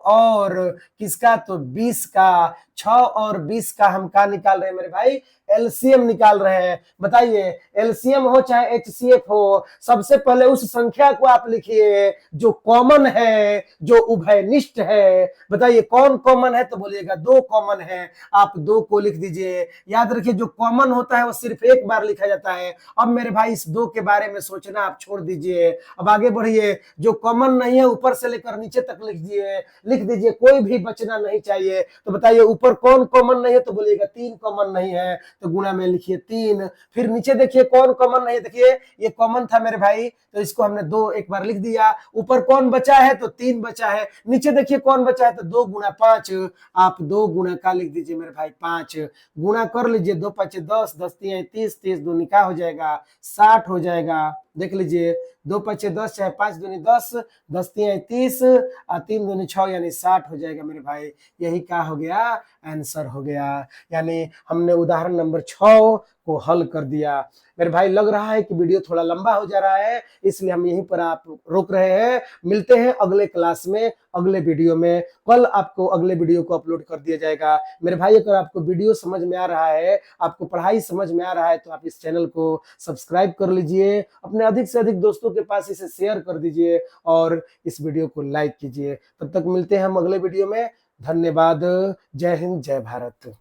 और किसका, तो 20 का, 6 और 20 का हम क्या निकाल रहे हैं मेरे भाई, एलसीएम निकाल रहे हैं। बताइए, एलसीएम हो चाहे HCF हो, सबसे पहले उस संख्या को आप लिखिए जो कॉमन है, जो उभयनिष्ठ है। बताइए कौन कॉमन है, तो बोलिएगा 2 कॉमन है, आप 2 को लिख दीजिए। याद रखिए, जो कॉमन होता है वो सिर्फ एक बार लिखा जाता है। अब मेरे भाई इस 2 के बारे में सोचना आप छोड़ दीजिए, अब आगे बढ़िए। जो कॉमन नहीं है ऊपर से लेकर नीचे तक लिख दीजिए, कोई भी बचना नहीं चाहिए। तो बताइए ऊपर कौन कॉमन नहीं है, तो बोलिएगा 3 कॉमन नहीं है, तो गुणा में लिखिए 3। फिर नीचे देखिए कौन कॉमन नहीं है, देखिए ये कॉमन था मेरे भाई, तो इसको हमने 2 एक बार लिख दिया। ऊपर कौन बचा है, तो 3 बचा है। नीचे देखिए कौन बचा है, तो 2 गुणा 5, आप 2 गुणा का लिख दीजिए मेरे भाई 5, गुणा कर लीजिए, 2 5 10, 10 3 30, 30 2 निकाह हो जाएगा 60 हो जाएगा। देख लीजिए, 2 5 10 चाहे 5 दूनी 10, 10 3 30 और 3 दूनी 6, यानी 60 हो जाएगा मेरे भाई। यही क्या हो गया, आंसर हो गया। यानी हमने उदाहरण नंबर 6 को हल कर दिया। मेरे भाई लग रहा है कि वीडियो थोड़ा लंबा हो जा रहा है, इसलिए हम यहीं पर आप रोक रहे हैं। मिलते हैं अगले क्लास में, अगले वीडियो में। कल आपको अगले वीडियो को अपलोड कर दिया जाएगा। मेरे भाई अगर आपको वीडियो समझ में आ रहा है, आपको पढ़ाई समझ में आ रहा है, तो आप इस चैनल को सब्सक्राइब कर लीजिए, अपने अधिक से अधिक दोस्तों के पास इसे शेयर कर दीजिए और इस वीडियो को लाइक कीजिए। तब तक मिलते हैं हम अगले वीडियो में। धन्यवाद। जय हिंद, जय भारत।